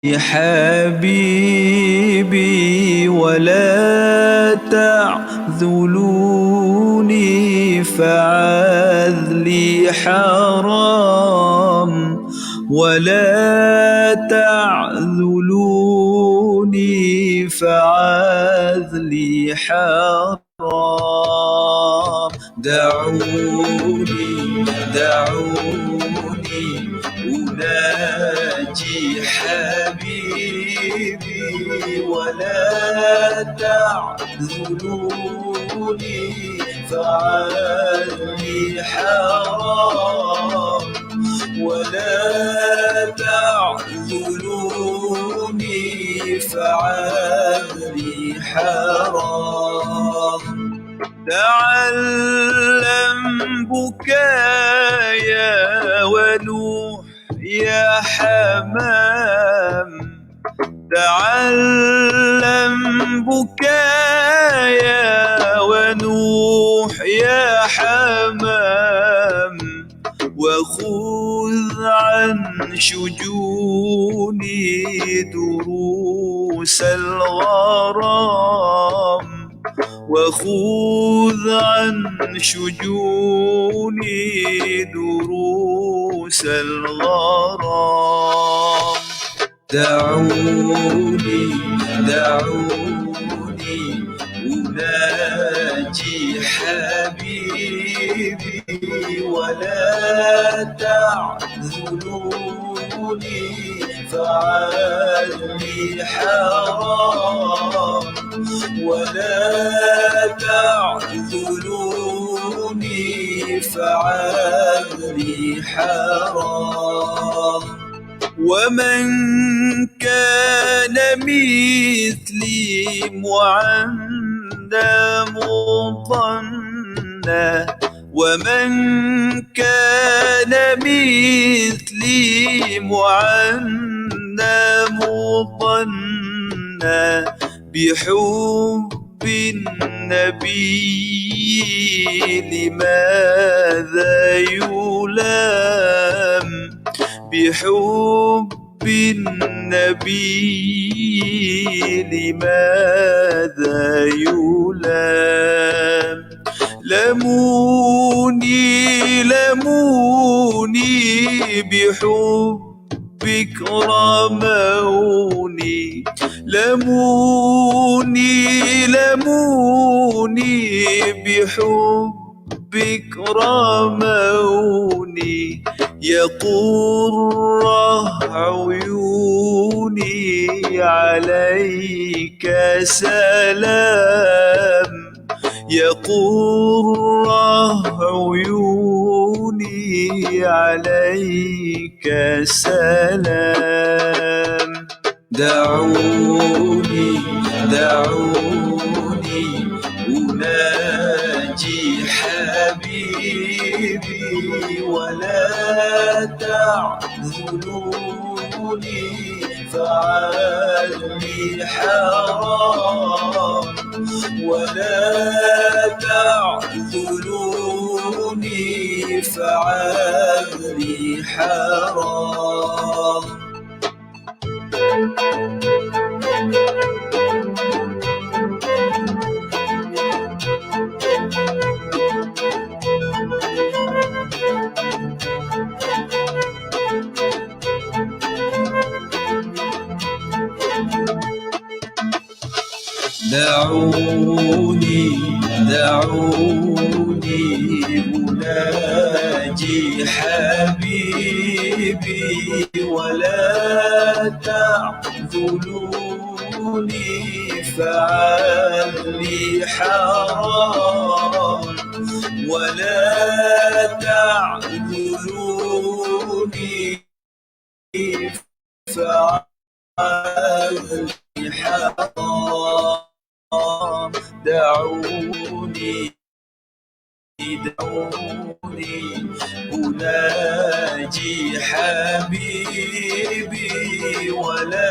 حبيبي ولا تعذلوني فعذلي حرام ولا تعذلوني فعذلي حرام دعوني دعوني أناجي حبيبي ولا تعذلوني فعلي حرام ولا تعذلوني فعلي حرام تعلم بكايا ونوح يا حمام تعلم بكايا ونوح يا حمام وخذ عن شجوني دروس الغرام وخذ عن شجوني دروس الغرام دعوني دعوني أناجي حبيبي ولا تعذلوني فعلي حرام ولا تعذلوني فعلي حرام ومن كان مثلي معندى مضنى ومن كان مثلي معندى مضنى بحب النبي لماذا يلام بحب النبي لماذا يلام لموني لموني بحبك رموني لموني لموني بحبك رموني يا قرة عيوني عليك سلام يا قرة عيوني عليك سلام دعوني دعوني أناجي حبيبي ولا تعذلوني فعلي حرام ولا تعذلوني فعلي حرام دعوني دعوني أناجي حبيبي ولا تعذلوني فعلي حرام ولا تعذلوني فعلي حرام دعوني دعوني أناجي حبيبي ولا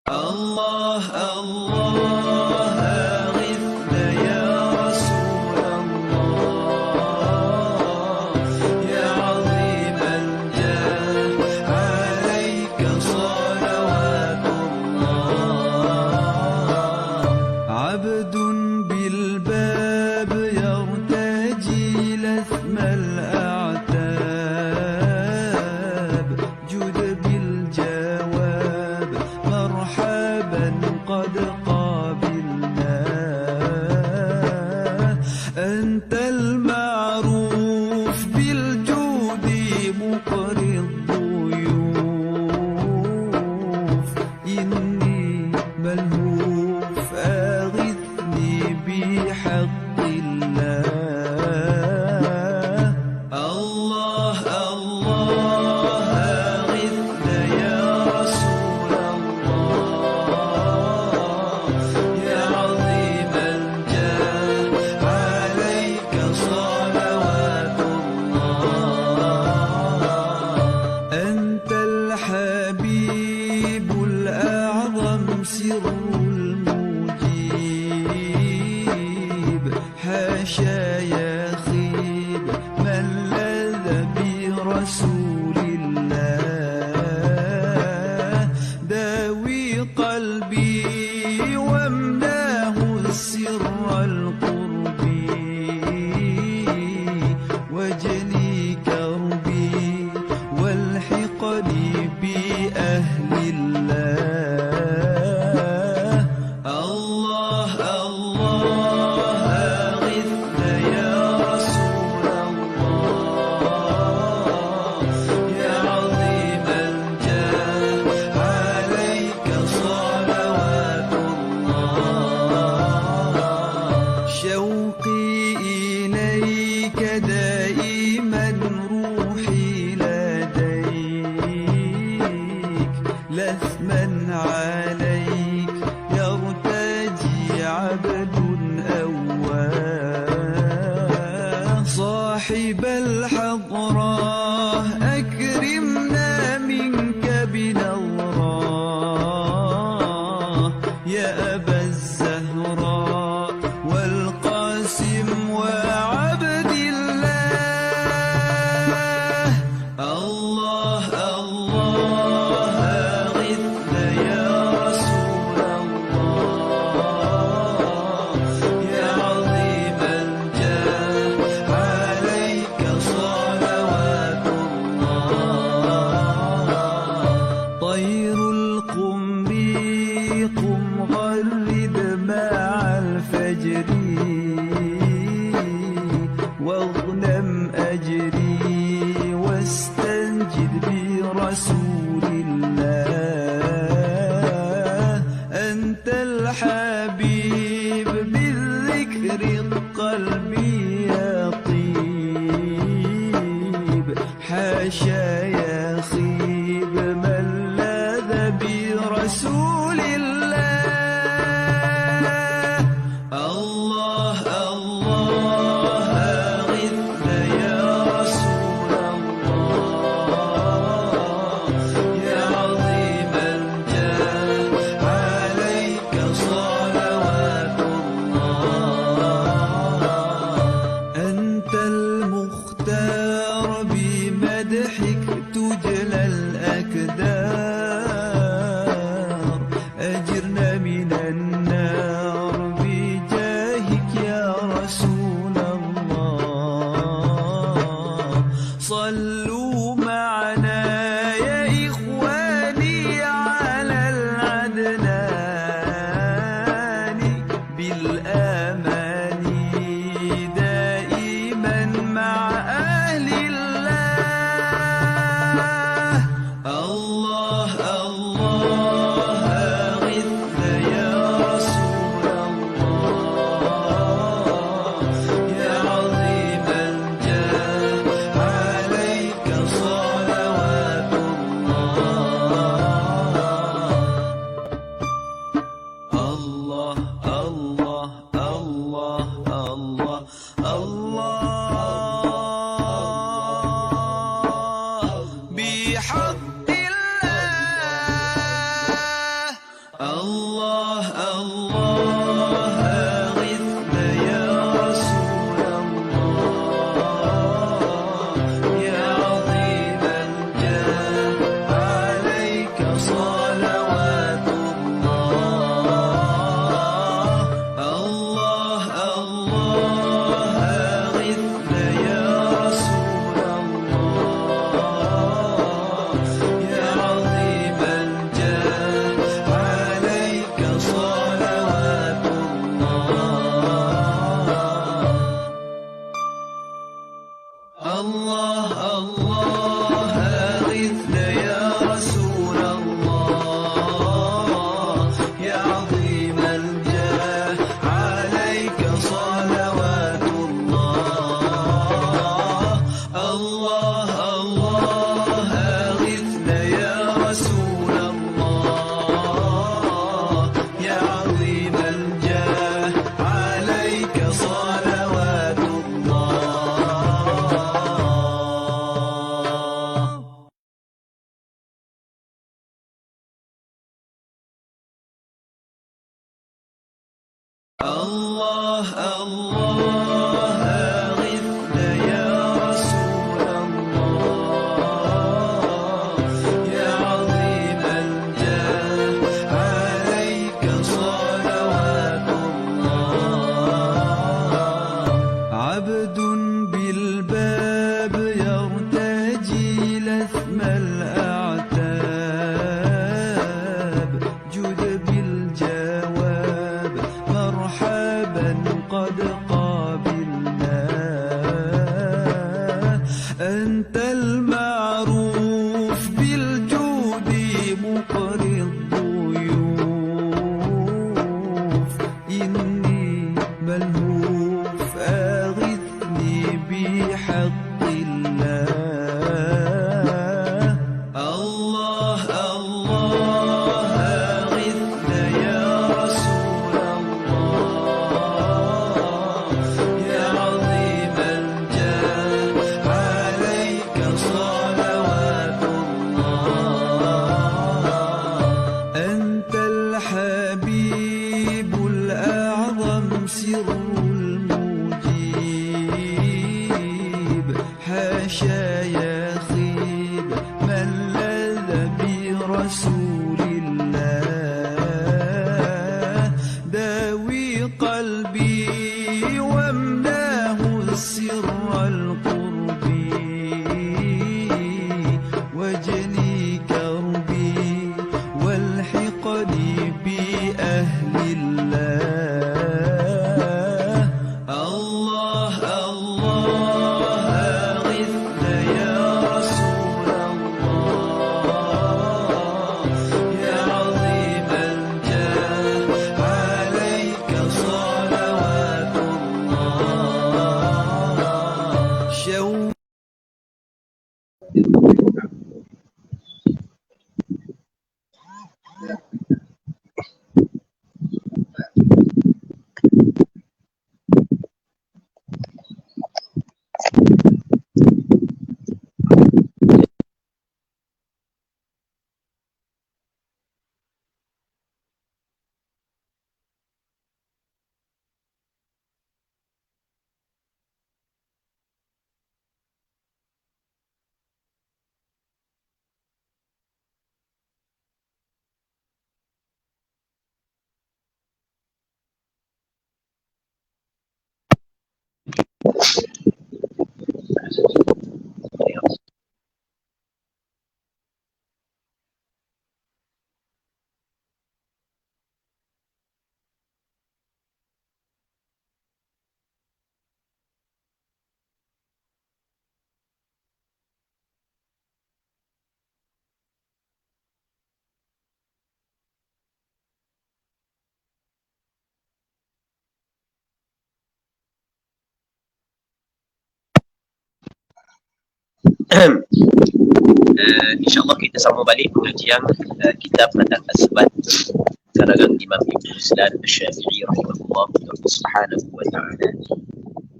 الله الله أغثنا يا رسول الله يا عظيم الجاه عليك صلوات الله عبد بالباب يرتجي لثم الأعتاب جد بالجواب مرحبا قد قابلناه أنت المعروف بالجود مقري الضيوف إني ملهوف أغثني بحق الله الله الله أغثنا يا رسول الله يا عظيم الجاه عليك صلوات الله أنت الحبيب الأعظم سر المجيب حاشا يخيب من لذ برسول الله داوي قلبي وامناه السر القربي وجلي كربي والحقني بأهل الله الله الله أغثنا يا رسول الله يا عظيم الجاه عليك صلوات الله شوقي إليك دائما روحي لديك لثما عليك يرتجي عبد أواه صاحب الحضراء أكرمنا منك بنظراه يا أبا الزهراء والقاسم وعبد الله الله الله أغثنا يا رسول الله يا عظيم الجاه عليك صلوات الله طير القمر قم غرد مع الفجر واغنم أجري واستنجد برسول الله أنت الحبيب بالذكر القلب يطيب حاشا يخيب من لاذ برسول الله الله الله أغثنا يا رسول الله يا عظيم الجاه عليك صلوات الله الله الله أغثنا يا رسول الله يا عظيم الجاه عليك صلوات الله عبد بالباب يرتجي لثم الأعتاب جد بالجواب مرحبا قد قابلنا أنت المعروف بالجود مقري الضيوف إني ملهوف أغثني بحق الله الله الله أغثنا يا رسول الله يا عظيم الجاه عليك صلوات الله أنت الحبيب الأعظم سر المجيب حاشا يخيب من لذ برسول الله داوي قلبي وامناه السر القربي وجني كربي والحقني بأهل الله الله الله أغثنا يا رسول الله يا عظيم الجاه عليك صلوات الله شو InsyaAllah kita sambung balik pengajian kitab Adab As-Sabat karangan Imam Ibn Ruslan Asy-Syafi'i rahimahullah subhanahu wa ta'ala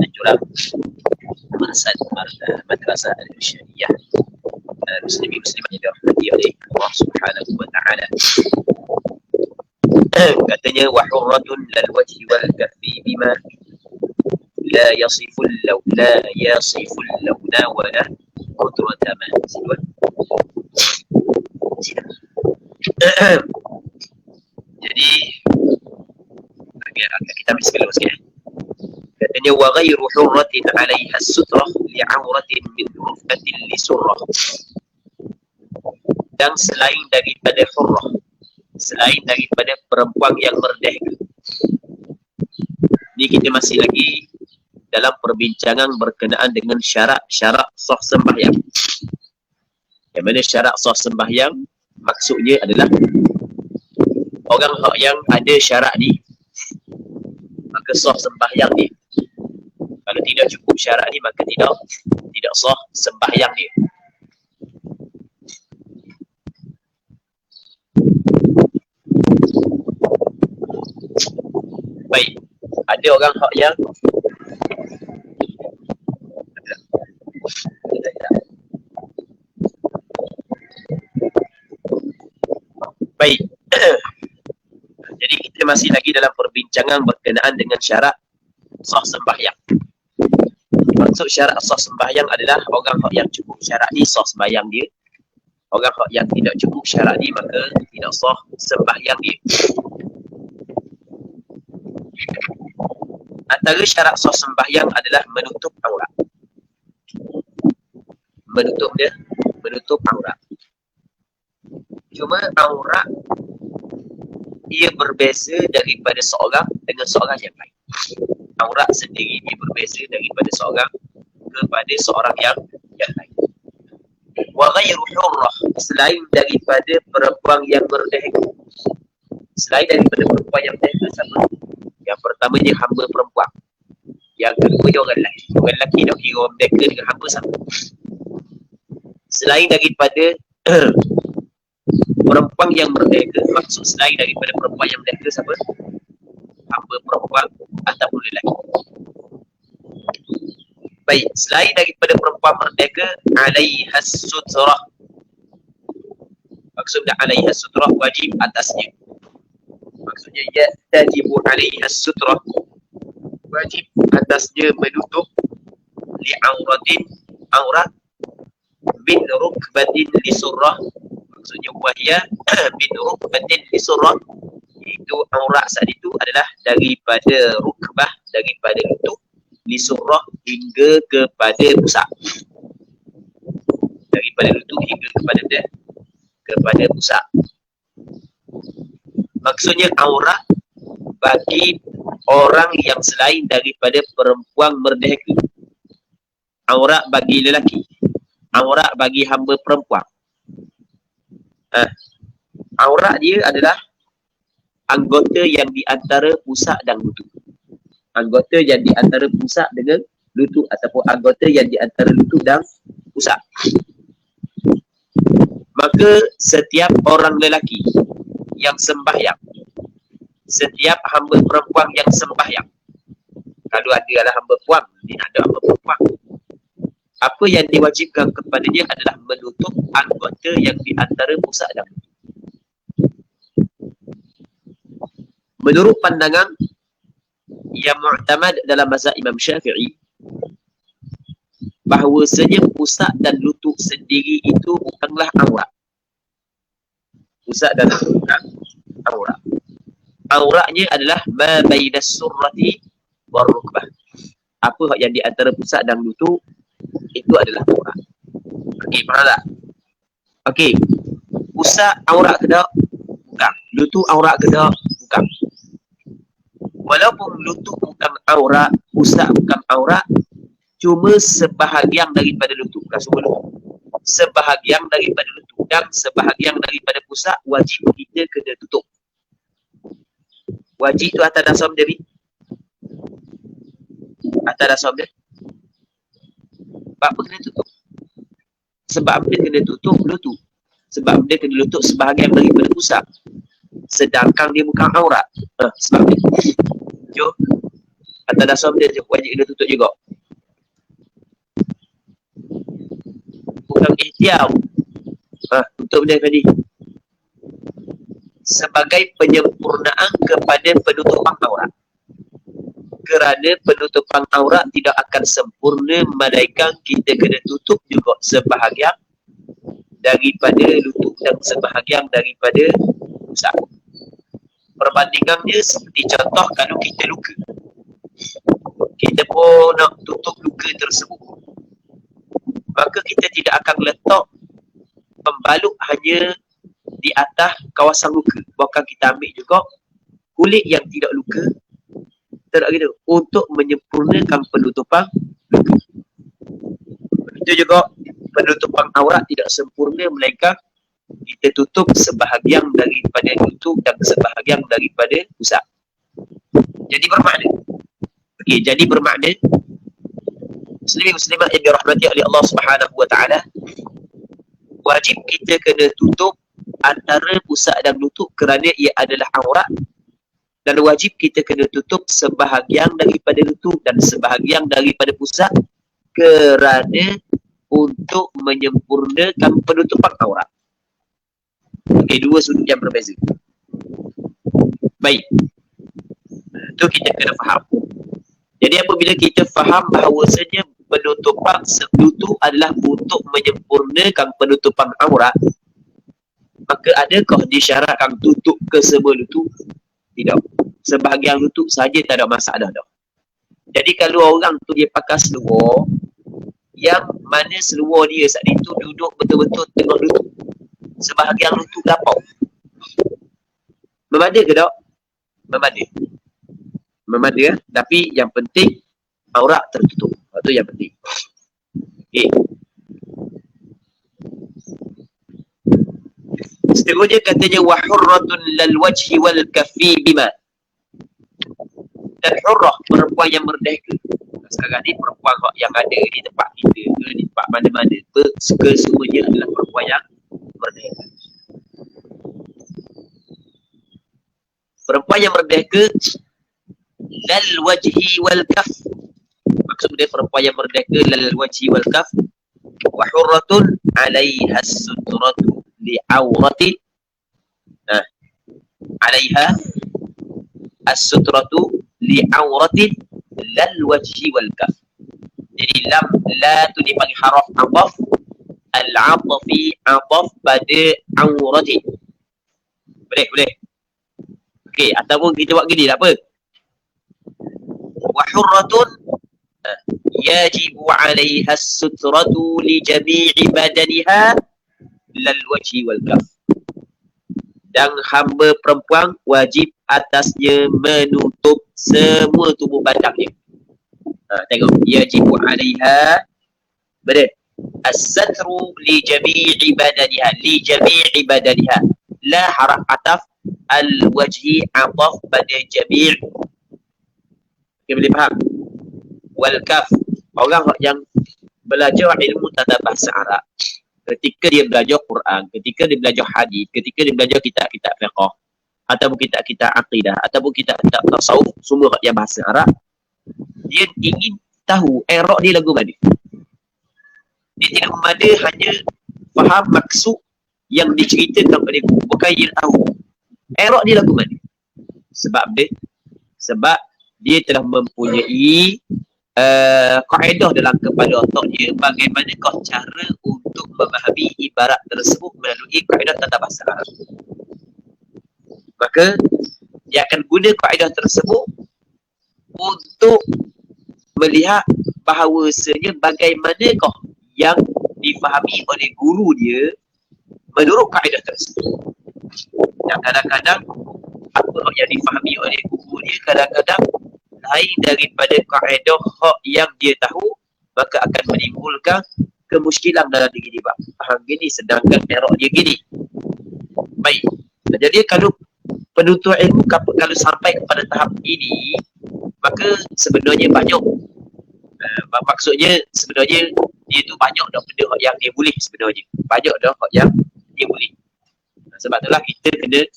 anjuran madrasah al-Syariah muslimin muslimat yang dirahmati oleh Allah subhanahu wa ta'ala. Katanya wa hurratun lal wajhi wal kaffi bima la yasiful lawna wa la qudrata ma siwa. Jadi kita ambil sekali lagi. Katanya wa ghairu hurratin 'alaiha as-sutrah li'auratin min rufqatin li surrah. Dan selain daripada hurrah, selain daripada perempuan yang merdeka. Ini kita masih lagi dalam perbincangan berkenaan dengan syarat-syarat sah sembahyang. Yang mana syarat sah sembahyang maksudnya adalah orang yang ada syarat ni maka sah sembahyang dia. Kalau tidak cukup syarat ni maka tidak sah sembahyang dia. Baik, ada orang yang baik. Jadi kita kita masih lagi dalam perbincangan berkenaan dengan syarat sah sembahyang. Maksud syarat sah sembahyang adalah orang yang cukup syarat ni sah sembahyang dia. Orang yang tidak cukup syarat ni maka tidak sah sembahyang dia. Antara syarat sah sembahyang adalah menutup aurat. Menutup aurat. Cuma aurat ia berbeza daripada seorang dengan seorang yang lain. Aurat sendiri ia berbeza daripada seorang kepada seorang yang lain. Wa ghairu hurrah, selain daripada perempuan yang merdeka. Selain daripada perempuan yang merdeka sama. Yang pertamanya hamba perempuan. Yang keduanya orang lelaki. Orang lelaki nak kira orang merdeka dengan hamba sama. Selain daripada perempuan yang merdeka, maksud selain daripada perempuan yang merdeka siapa? Hamba perempuan ataupun lelaki. Baik, selain daripada perempuan merdeka, alaihas sutrah. Maksudnya alaihas sutrah wajib atasnya. Maksudnya ya tajibu alaihas sutrah, wajib atasnya menutup li'auratin, aurat bin rukbatin lisurrah. Maksudnya wahya bin rukbatin lisurrah, itu aurat saat itu adalah daripada rukbah, daripada lutut, lisurrah hingga kepada pusat. Daripada lutut hingga kepada pusat. Maksudnya aurat bagi orang yang selain daripada perempuan merdeka. Aurat bagi lelaki. Aurat bagi hamba perempuan. Aurat dia adalah anggota yang di antara pusat dan lutut. Anggota yang di antara pusat dengan lutut ataupun anggota yang di antara lutut dan pusat. Maka setiap orang lelaki yang sembahyang, setiap hamba perempuan yang sembahyang, kalau ada adalah hamba puan, dia ada hamba perempuan, apa yang diwajibkan kepadanya adalah menutup anggota yang di antara pusat dan lutut. Menurut pandangan yang mu'tamad dalam mazhab Imam Syafi'i, bahawasanya pusat dan lutut sendiri itu bukanlah aurat. Pusat dan lutut bukan aurat. Auratnya adalah ma bainas surrati war rukbah. Apa yang di antara pusat dan lutut itu adalah aurat. Okey, faham tak? Okey. Pusat aurat ke tak? Bukan. Lutut aurat ke tak? Bukan. Walaupun lutut bukan aurat, pusat bukan aurat, cuma sebahagian daripada lutut, bukan semua lutut. Sebahagian daripada lutut dan sebahagian daripada pusat wajib kita kena tutup. Wajib tu atas dasar dia ni. Atas dasar dia. Sebab apa kena tutup? Sebab dia kena tutup lutut. Sebab dia kena lutut sebahagian daripada pusat. Sedangkan dia bukan aurat. Sebab dia. Jom. Atas dasar dia wajib kena tutup juga. Bukan ikhtiar. Tutup dia tadi. Sebagai penyempurnaan kepada penutupan aurat. Kerana penutupan aurat tidak akan sempurna melainkan kita kena tutup juga sebahagian daripada lutut dan sebahagian daripada pusat. Perbandingannya seperti contoh kalau kita luka. Kita pun nak tutup luka tersebut. Maka kita tidak akan letak pembalut hanya di atas kawasan luka. Bahkan kita ambil juga kulit yang tidak luka, tak gitu, untuk menyempurnakan penutupan luka. Itu juga penutupan aurat tidak sempurna melainkan kita tutup sebahagian daripada lutut dan sebahagian daripada pusat. Jadi bermakna. Okey, jadi bermakna Muslimin muslimat yang dirahmati oleh Allah Subhanahu wa taala, wajib kita kena tutup antara pusat dan lutut kerana ia adalah aurat, dan wajib kita kena tutup sebahagian daripada lutut dan sebahagian daripada pusat kerana untuk menyempurnakan penutupan aurat. Okey, dua sudut yang berbeza. Baik. Itu kita kena faham. Jadi apabila kita faham bahawasanya penutupan selutu adalah untuk menyempurnakan penutupan aurat, maka adakah disyaratkan tutup ke semua lutut? Tidak. Sebahagian lutut saja tak ada masalah dah. Jadi kalau orang tu dia pakai seluar, yang mana seluar dia saat itu duduk betul-betul tengah lutut, sebahagian lutut lapau, memada ke tak? Memada. Memada, tapi yang penting aurat tertutup. Itu yang penting. Okay. Seterusnya katanya wa hurratun lal wajhi wal kaffi bima. Dan hurrah, perempuan yang merdeka. Sekarang ni perempuan yang ada di tempat kita ke di tempat mana-mana, kesemuanya adalah perempuan yang merdeka. Perempuan yang merdeka lal wajhi wal kaf. Maksudnya perempuan yang merdeka lal wajhi wal kaf. Wa hurratun 'alaiha as-sutratu li'awrati. Nah, 'alaiha as-sutratu li'awrati lal wajhi wal kaf. Jadi lam la tu dipanggil haraf ataf, al-'atfi ataf pada awrati. Boleh. Okey, ataupun kita buat gini tak apa. Wa hurratun yajibu 'alaiha as-sutratu li jami'i badaniha lal wajhi wal kaf. Dan hamba perempuan wajib atasnya menutup semua tubuh badannya. Tengok, yajibu 'alaiha betul. As-satru li jami'i badaniha, li jami'i badaniha. La haraf ataf, al-wajhi ataf pada jami'. Okay, boleh faham? Wal kaf, orang yang belajar ilmu tata bahasa Arab, ketika dia belajar Quran, ketika dia belajar hadis, ketika dia belajar kitab-kitab fiqh, ataupun kitab-kitab akidah, ataupun kitab-kitab tasawuf, semua yang bahasa Arab, dia ingin tahu i'rab dia lagu mana. Dia tidak memada hanya faham maksud yang diceritakan oleh guru, bukan dia tahu i'rab dia lagu mana. Sebab dia telah mempunyai kaedah dalam kepala otak dia bagaimanakah cara untuk memahami ibarat tersebut melalui kaedah tata bahasa Arab. Maka dia akan guna kaedah tersebut untuk melihat bahawasanya bagaimanakah yang difahami oleh guru dia menurut kaedah tersebut. Dan kadang-kadang apa yang difahami oleh guru dia kadang-kadang lain daripada kaedah hak yang dia tahu, maka akan menimbulkan kemuskilan dalam diri dia. Faham gini sedangkan i'rab dia gini. Baik. Jadi kalau penuntut ilmu kalau sampai kepada tahap ini, maka sebenarnya banyak maksudnya sebenarnya dia tu banyak dah benda yang dia boleh sebenarnya. Banyak dah yang dia boleh. Sebab itulah kita kena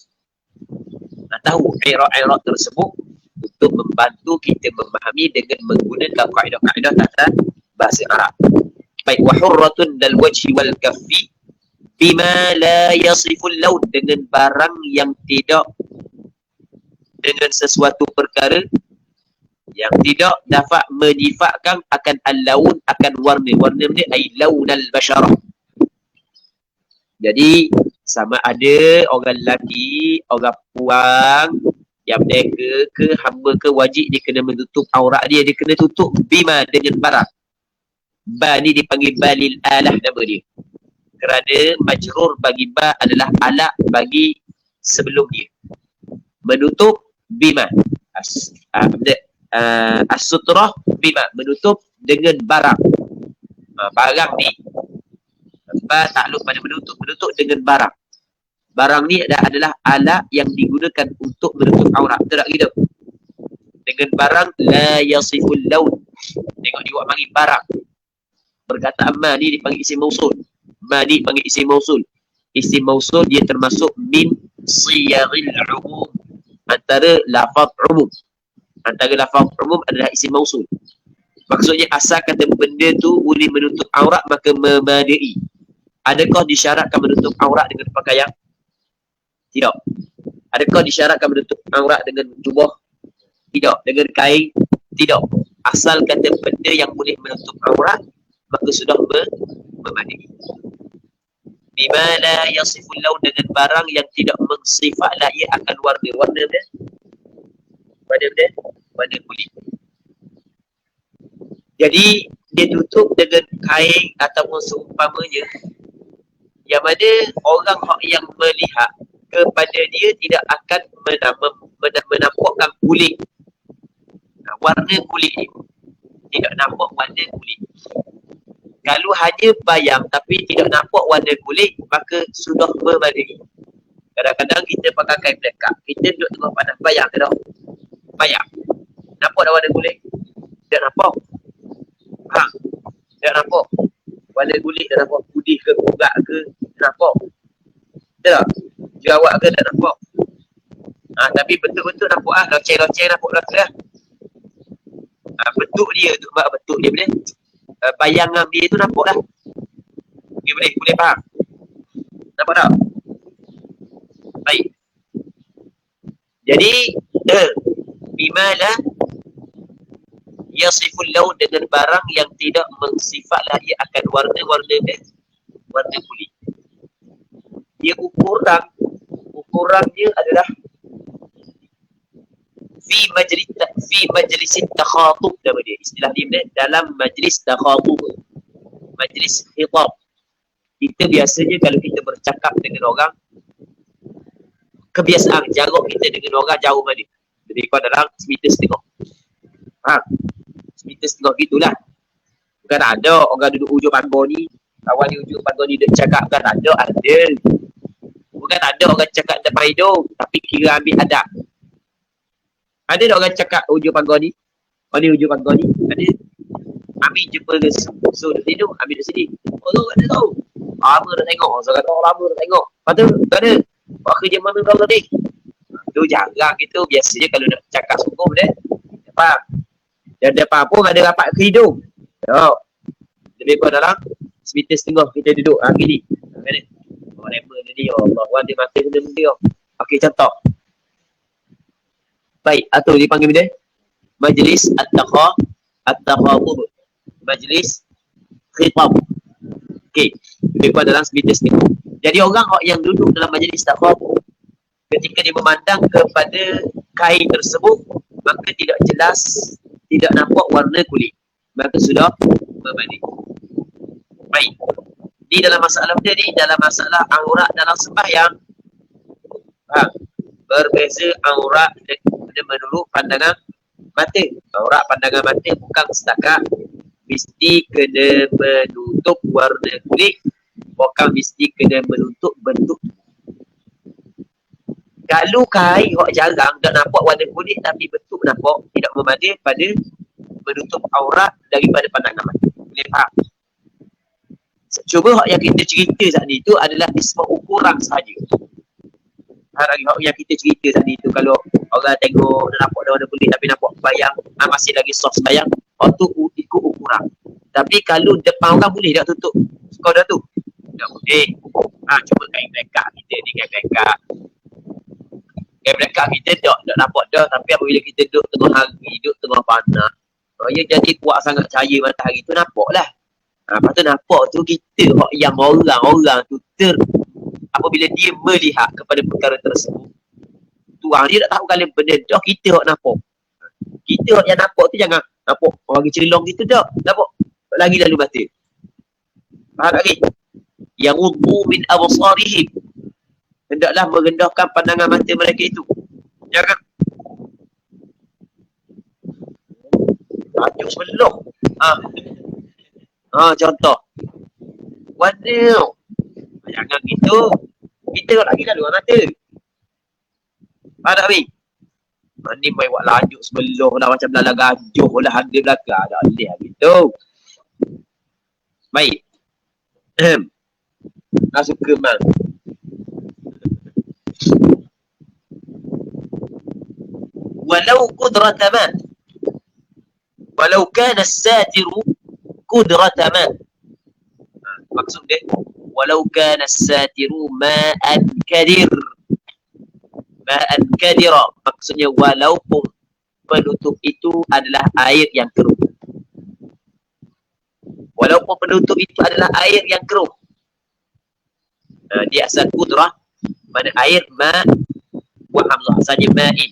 tahu i'rab tersebut untuk membantu kita memahami dengan menggunakan kaedah-kaedah tata bahasa Arab. Baik, wa hurratun dal wajhi wal kaffi bima la yasiful laun, dengan barang yang tidak, dengan sesuatu perkara yang tidak dapat menyifatkan akan al-laun, akan warna. Warna ni ai launal basyarah. Jadi sama ada orang lelaki, orang puang yang mereka ke hamba ke wajib dia kena menutup aurat dia kena tutup bima, dengan barang. Ba ni dipanggil balil alah nama dia. Kerana majrur bagi ba adalah alat bagi sebelum dia. Menutup bima. As-sutrah bima, menutup dengan barang. Barang ni ba takluk pada menutup dengan barang. Barang ni adalah alat yang digunakan untuk menutup aurat. Betul tak gitu? Dengan barang la yasiful laun. Tengok dia buat panggil barang. Perkataan ma ni dipanggil isim mausul. Ma ni dipanggil isim mausul. Isim mausul dia termasuk min siyaril umum. Antara lafaz umum. Antara lafaz umum adalah isim mausul. Maksudnya asal kata benda tu boleh menutup aurat maka memadai. Adakah disyaratkan menutup aurat dengan pakaian? Tidak. Adakah disyaratkan menutup aurat dengan jubah? Tidak. Dengan kain, tidak. Asal kata benda yang boleh menutup aurat, maka sudah memadai. Bima la yasiful laun, dengan barang yang tidak mensifat lah ia akan warna. Warna dia? Warna kulit. Jadi dia tutup dengan kain ataupun seumpamanya, yang mana orang yang melihat kepada dia tidak akan menampakkan kulit, warna kulit dia. Tidak nampak warna kulit. Kalau hanya bayang tapi tidak nampak warna kulit, maka sudah memadai. Kadang-kadang kita pakai kain blackout, kita duduk tengah panas, bayang ke tak? Bayang. Nampak dah warna kulit? Tak nampak. Tak nampak. Warna kulit tak nampak. Putih ke, kugat ke, tak nampak. Tak? Jerawat ke, tak nampak. Tapi betul-betul nampak loceng-loceng nampak belakang lah. Bentuk dia tu, bentuk dia boleh. Bayangan dia tu nampak lah. Okay, boleh faham? Nampak tak? Baik. Jadi, bimala yasiful laun, dengan barang yang tidak mensifatlah ia akan warna kulit. Dia ukurannya adalah fi majlis takhatub, nama dia. Istilah dia dalam majlis takhatub, majlis khitab. Kita biasanya kalau kita bercakap dengan orang, kebiasaan jarak kita dengan orang jauh mana? Jadi kau dalam semeter setengah. Semeter setengah gitulah. Bukan ada orang duduk ujung pagar ni, kawan di ujung pagar ni duduk cakap, bukan ada. Bukan ada orang cakap depan hidung, tapi kira ambil adab. Ada tak orang cakap ujung pagar ni? Ni ujung pagar ni. Ada. Ambil jumpa ke duduk hidung, ambil duduk sini. Allah tak ada tahu. Lama dah tengok. Saya kata lama dah tengok. Lepas tu, tak ada. Buat kerja mana kau tadi? Tu jarang gitu. Biasanya kalau nak cakap sungguh dia, faham? Dan depan pun ada rapat ke hidung. Lebih kurang dalam semeter setengah kita duduk gini. Oh, level dia. Allah, orang dia mati benda dia. Okey, contoh. Baik, atau dipanggil bila? Majlis at-takhatub. Majlis khitab. Okey, lebih kurang dalam semeter setengah. Jadi orang yang duduk dalam majlis takhatub, ketika dia memandang kepada kain tersebut, maka tidak jelas, tidak nampak warna kulit, maka sudah memadai. Baik. Di dalam masalah tadi, dalam masalah aurat dalam sembahyang, berbeza aurat menurut pandangan mata. Aurat pandangan mata bukan setakat mesti kena menutup warna kulit, bukan mesti kena menutup bentuk. Kalau kain jarang tak nampak warna kulit tapi bentuk nampak, tidak memadai pada menutup aurat daripada pandangan mata. Boleh faham? Cuma yang kita cerita saat ni tu adalah isma ukuran sahaja. Yang kita cerita saat ni tu, kalau orang tengok dah nampak dah warna kulit tapi nampak bayang, masih lagi soft bayang, tu ikut ukuran. Tapi kalau depan orang boleh tak tutup kau dah tu? Tak boleh. Cuma kain blackout kita ni, kain blackout. Kain blackout kita tak nampak dah, tapi apabila kita duduk tengah hari, duduk tengah panas, dia jadi kuat sangat cahaya matahari tu, nampak lah. Lepas tu nampak tu kita yang orang tu apabila dia melihat kepada perkara tersebut, tuang dia tak tahu kalau benda dah kita nampak. Kita yang nampak tu jangan nampak orang celong gitu dah. Nampak lagi lalu mata. Faham lagi? Yang wudu min absarihim, hendaklah merendahkan pandangan mata mereka itu. Jangan tajuk sebelah. Contoh. Waduh. Jangan gitu. Kita lagi lalu mata. Faham tak, Abi? Ni main buat lajuk sebelah lah, macam lala gajuh lah harga belakang. Tak boleh gitu. Baik. Suka man. Walau kudrataman. Walau kana as-satiru kudrataman. Maksud dia, walau kana as-satiru ma'an kadir. Ma'an kadira. Maksudnya walaupun penutup itu adalah air yang keruh. Walaupun penutup itu adalah air yang keruh. Dia asal kudrah, mana air, ma, wa hamzah saja ma'in.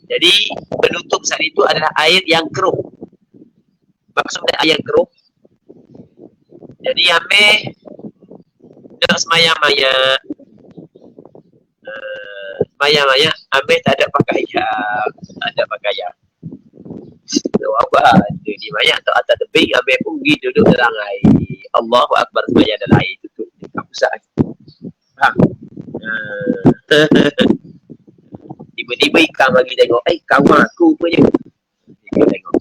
Jadi penutup saat itu adalah air yang keruh. Maksudnya air keruh. Jadi ambil nak semaya-maya, semaya-maya ambil tak ada pakaian, tak ada pakaian. So, apa ada di maya atau atas tebing ambil pergi duduk dalam air. Allahu Akbar semaya dalam air tutup. Apa sah? Faham? Tiba-tiba ikan bagi tengok, kawan aku punya. Ikan tengok.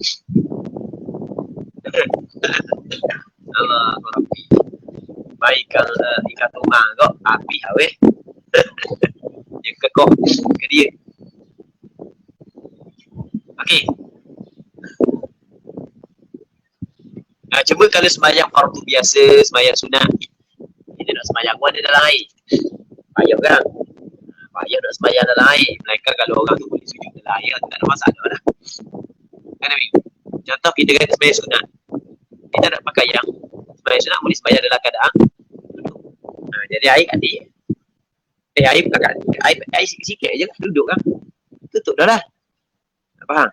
Allah Rabbi. Baik ikan tumang kau api awet. Dia kekok ke dia. Okey. Cuba kalau sembahyang fardu biasa, sembahyang sunat, kita nak sembahyang pun ada dalam air. Payah kan? Payah nak sembahyang dalam air. Melainkan kalau orang tu boleh sujud dalam air, tak ada masalah lah. Kan Nabi? Contoh kita kata sembahyang sunat, kita nak pakai yang sembahyang sunat boleh sembahyang dalam keadaan duduk. Jadi air kat dia. Air bukan kat dia. Air sikit-sikit je kan, duduk kan. Tutup dah lah. Tak faham?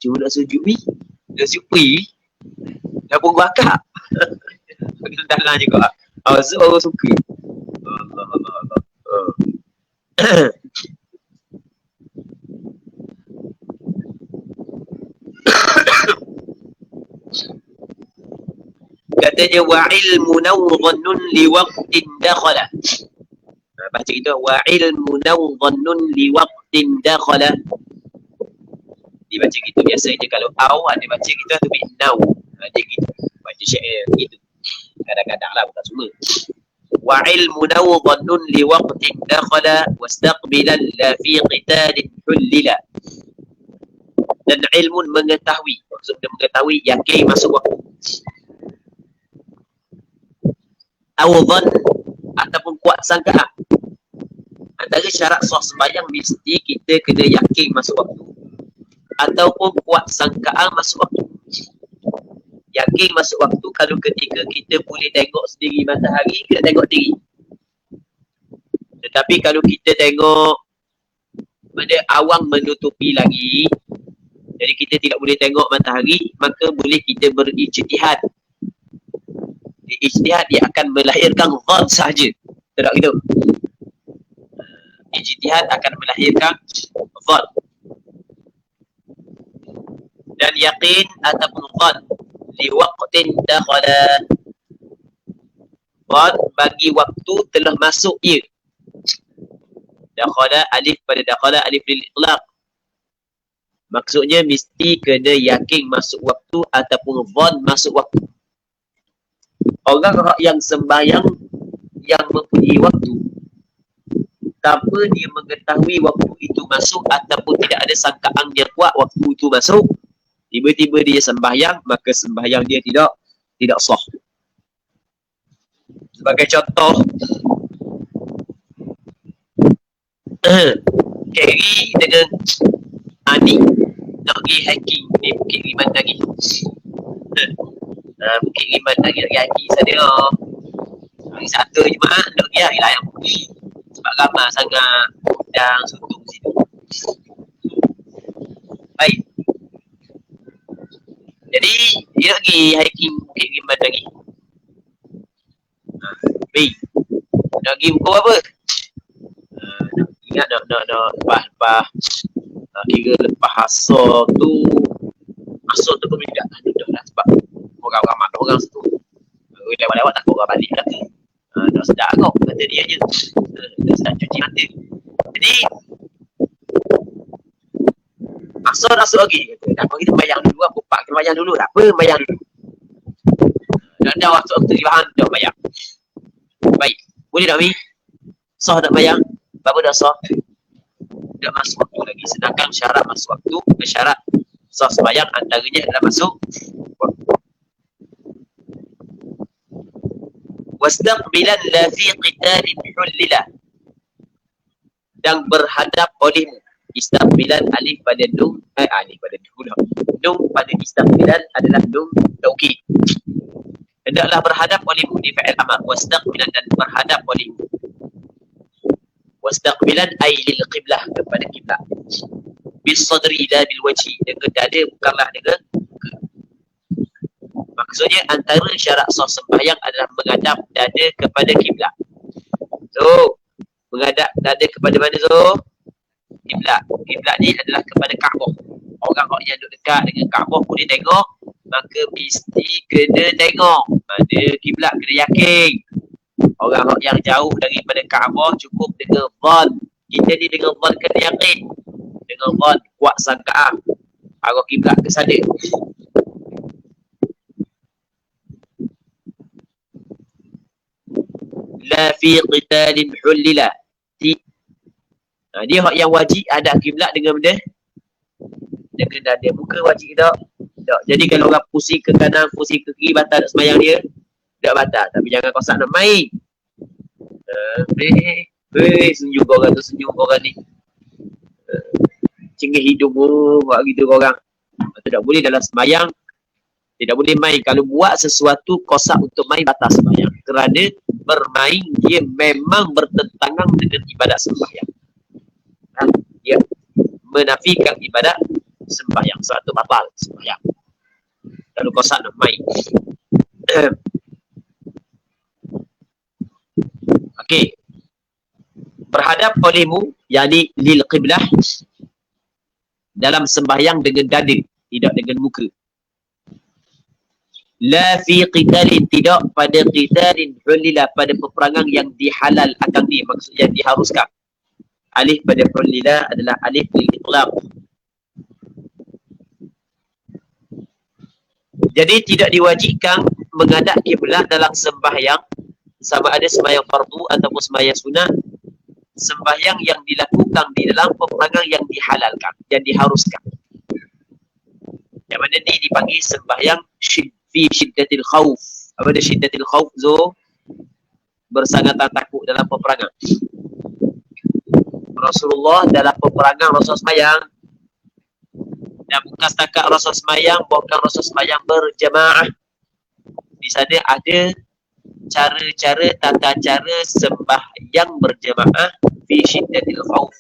Cuma nak sujud ni, nak sujud pi, dah pun bakar. Dalam juga. Orang suka. Allah. Katanya wa ilmu nawdhannun li waqtin dakhala. Baca itu wa ilmu nawdhannun li waqtin dakhala. Dibaca gitu biasanya kalau au ada baca kita tu bi naw. Dia gitu. Baca syair gitu. Kadang-kadang lah bukan semua. Wa ilmu nawdhannun li waqtin dakhala wastaqbilan la fi qitalin hullila. Dan ilmu mengetahui, maksudnya mengetahui yakin masuk waktu. Awdhan ataupun kuat sangkaan. Antara syarat sah sembahyang mesti kita kena yakin masuk waktu ataupun kuat sangkaan masuk waktu. Yakin masuk waktu kalau ketika kita boleh tengok sendiri matahari, kita tengok diri. Tetapi kalau kita tengok pada awang menutupi lagi, jadi kita tidak boleh tengok matahari, maka boleh kita berijtihad. Ijtihad dia akan melahirkan dhan sahaja. Tak gitu. Ijtihad akan melahirkan dhan. Dan yakin ataupun dhan li waqtin dakhala. Dhan bagi waktu telah masuk ia. Dakhala alif pada dakhala alif lil itlaq. Maksudnya mesti kena yakin masuk waktu ataupun dhan masuk waktu. Orang yang sembahyang yang mempunyai waktu tanpa dia mengetahui waktu itu masuk ataupun tidak ada sangkaan dia kuat waktu itu masuk, tiba-tiba dia sembahyang, maka sembahyang dia tidak sah. Sebagai contoh, Kerry dengan Ani nak pergi hiking di Bukit Riman lagi. Bukit Riman lagi nak pergi hiking sana. Hari Sabtu Jumaat nak pergi hari lain pergi. Sebab ramai sangat yang suntung situ. Baik. Jadi dia nak pergi hiking Bukit Riman lagi. Baik. Nak pergi pukul apa? Ingat nak lepas kira lepas asar tu pun tidak duduk lah sebab orang ramai orang situ. Lewat-lewat takut orang balik kata. Dah sedap kau kata dia je. Dah sedap cuci mata. Jadi asar lagi kata. Tak apa kita bayang dulu, aku pak kita bayang dulu. Tak apa bayang dulu. Dan dah waktu bahan dah bayang. Baik. Boleh tak Mi? Sah tak bayang? Berapa dah sah? Tidak masuk waktu lagi. Sedangkan syarat masuk waktu ke syarat sah sembahyang antaranya adalah masuk waktu. Wastaqbilan la fi qitalin hullila. Dan berhadap olehmu. Istiqbilan alif pada nun, alif pada nun pula. Nun pada istiqbilan adalah nun taukid. Hendaklah berhadap olehmu di fi'il amar. Wastaqbilan, dan berhadap olehmu. Wastaqbilan ay lil qiblah, kepada kiblat. Bis sadri la bil wajhi, dengan dada bukanlah dengan muka. Maksudnya antara syarat sah sembahyang adalah menghadap dada kepada kiblat. So, menghadap dada kepada mana so? Kiblat. Kiblat ni adalah kepada Kaabah. Orang yang duduk dekat dengan Kaabah boleh tengok, maka mesti kena tengok. Mana kiblat kena yakin. Orang yang jauh daripada Kaabah cukup dengan zon. Kita ni dengan zon kena yakin. Dengan zon kuat sangkaan arah kiblat ke sana. La fi qitalin hulila. Dia hak yang wajib hadap kiblat dengan benda, dengan dada. Muka wajib tak? Tak. Jadi kalau orang pusing ke kanan, pusing ke kiri, batal tak sembahyang dia? Tak batal. Tapi jangan kosak nak main. Senyum korang tu, senyum korang ni. Cengih hidung buat gitu korang. Tak boleh dalam sembahyang. Tidak boleh main. Kalau buat sesuatu kosak untuk main, batal sembahyang. Kerana bermain dia memang bertentangan dengan ibadat sembahyang. Dia menafikan ibadat sembahyang. Suatu batal sembahyang. Kalau kosak nak main. Okey. Berhadap olehmu, yakni lil qiblah, dalam sembahyang dengan dada, tidak dengan muka. La fi qitalin, tidak pada qitalin hulila, pada peperangan yang dihalal akan ni, maksudnya diharuskan. Alif pada hulila adalah alif lil itlaq. Jadi tidak diwajibkan menghadap kiblat dalam sembahyang, sama ada sembahyang fardu ataupun sembahyang sunat, sembahyang yang dilakukan di dalam peperangan yang dihalalkan, yang diharuskan. Yang mana ni dipanggil sembahyang fi syiddatil khawf. Apa dia syiddatil khawf? So, bersangatan takut dalam peperangan. Rasulullah dalam peperangan Rasul sembahyang. Dan bukan setakat Rasul sembahyang, bukan Rasul sembahyang berjamaah. Di sana ada cara-cara, tata cara sembahyang berjamaah fi syiddatil khawf.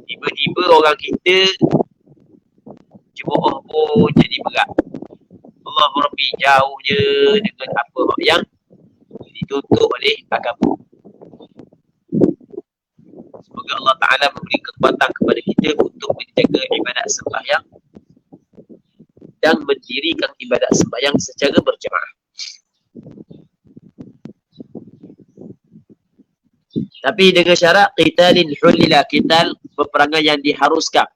Tiba-tiba orang kita jemaah pun jadi berat. Allah Rabbi jauh je dengan apa yang dituntut oleh agama. Semoga Allah Ta'ala memberi kekuatan kepada kita untuk menjaga ibadat sembahyang dan mendirikan ibadat sembahyang secara berjamaah. Tapi dengan syarat qitalin hulila, qital peperangan yang diharuskan.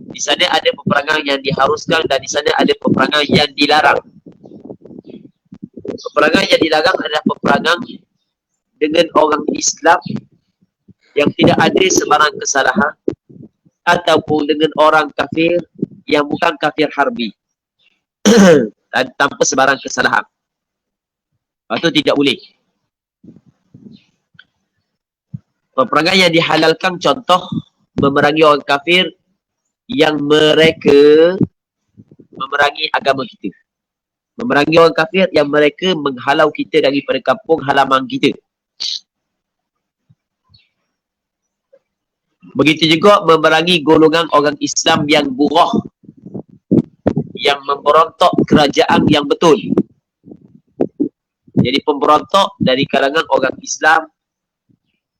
Di sana ada peperangan yang diharuskan dan di sana ada peperangan yang dilarang. Peperangan yang dilarang adalah peperangan dengan orang Islam yang tidak ada sebarang kesalahan, ataupun dengan orang kafir yang bukan kafir harbi tanpa sebarang kesalahan. Itu tidak boleh. Peperangan yang dihalalkan, contoh memerangi orang kafir yang mereka memerangi agama kita. Memerangi orang kafir yang mereka menghalau kita daripada kampung halaman kita. Begitu juga memerangi golongan orang Islam yang burah, yang memberontak kerajaan yang betul. Jadi pemberontak dari kalangan orang Islam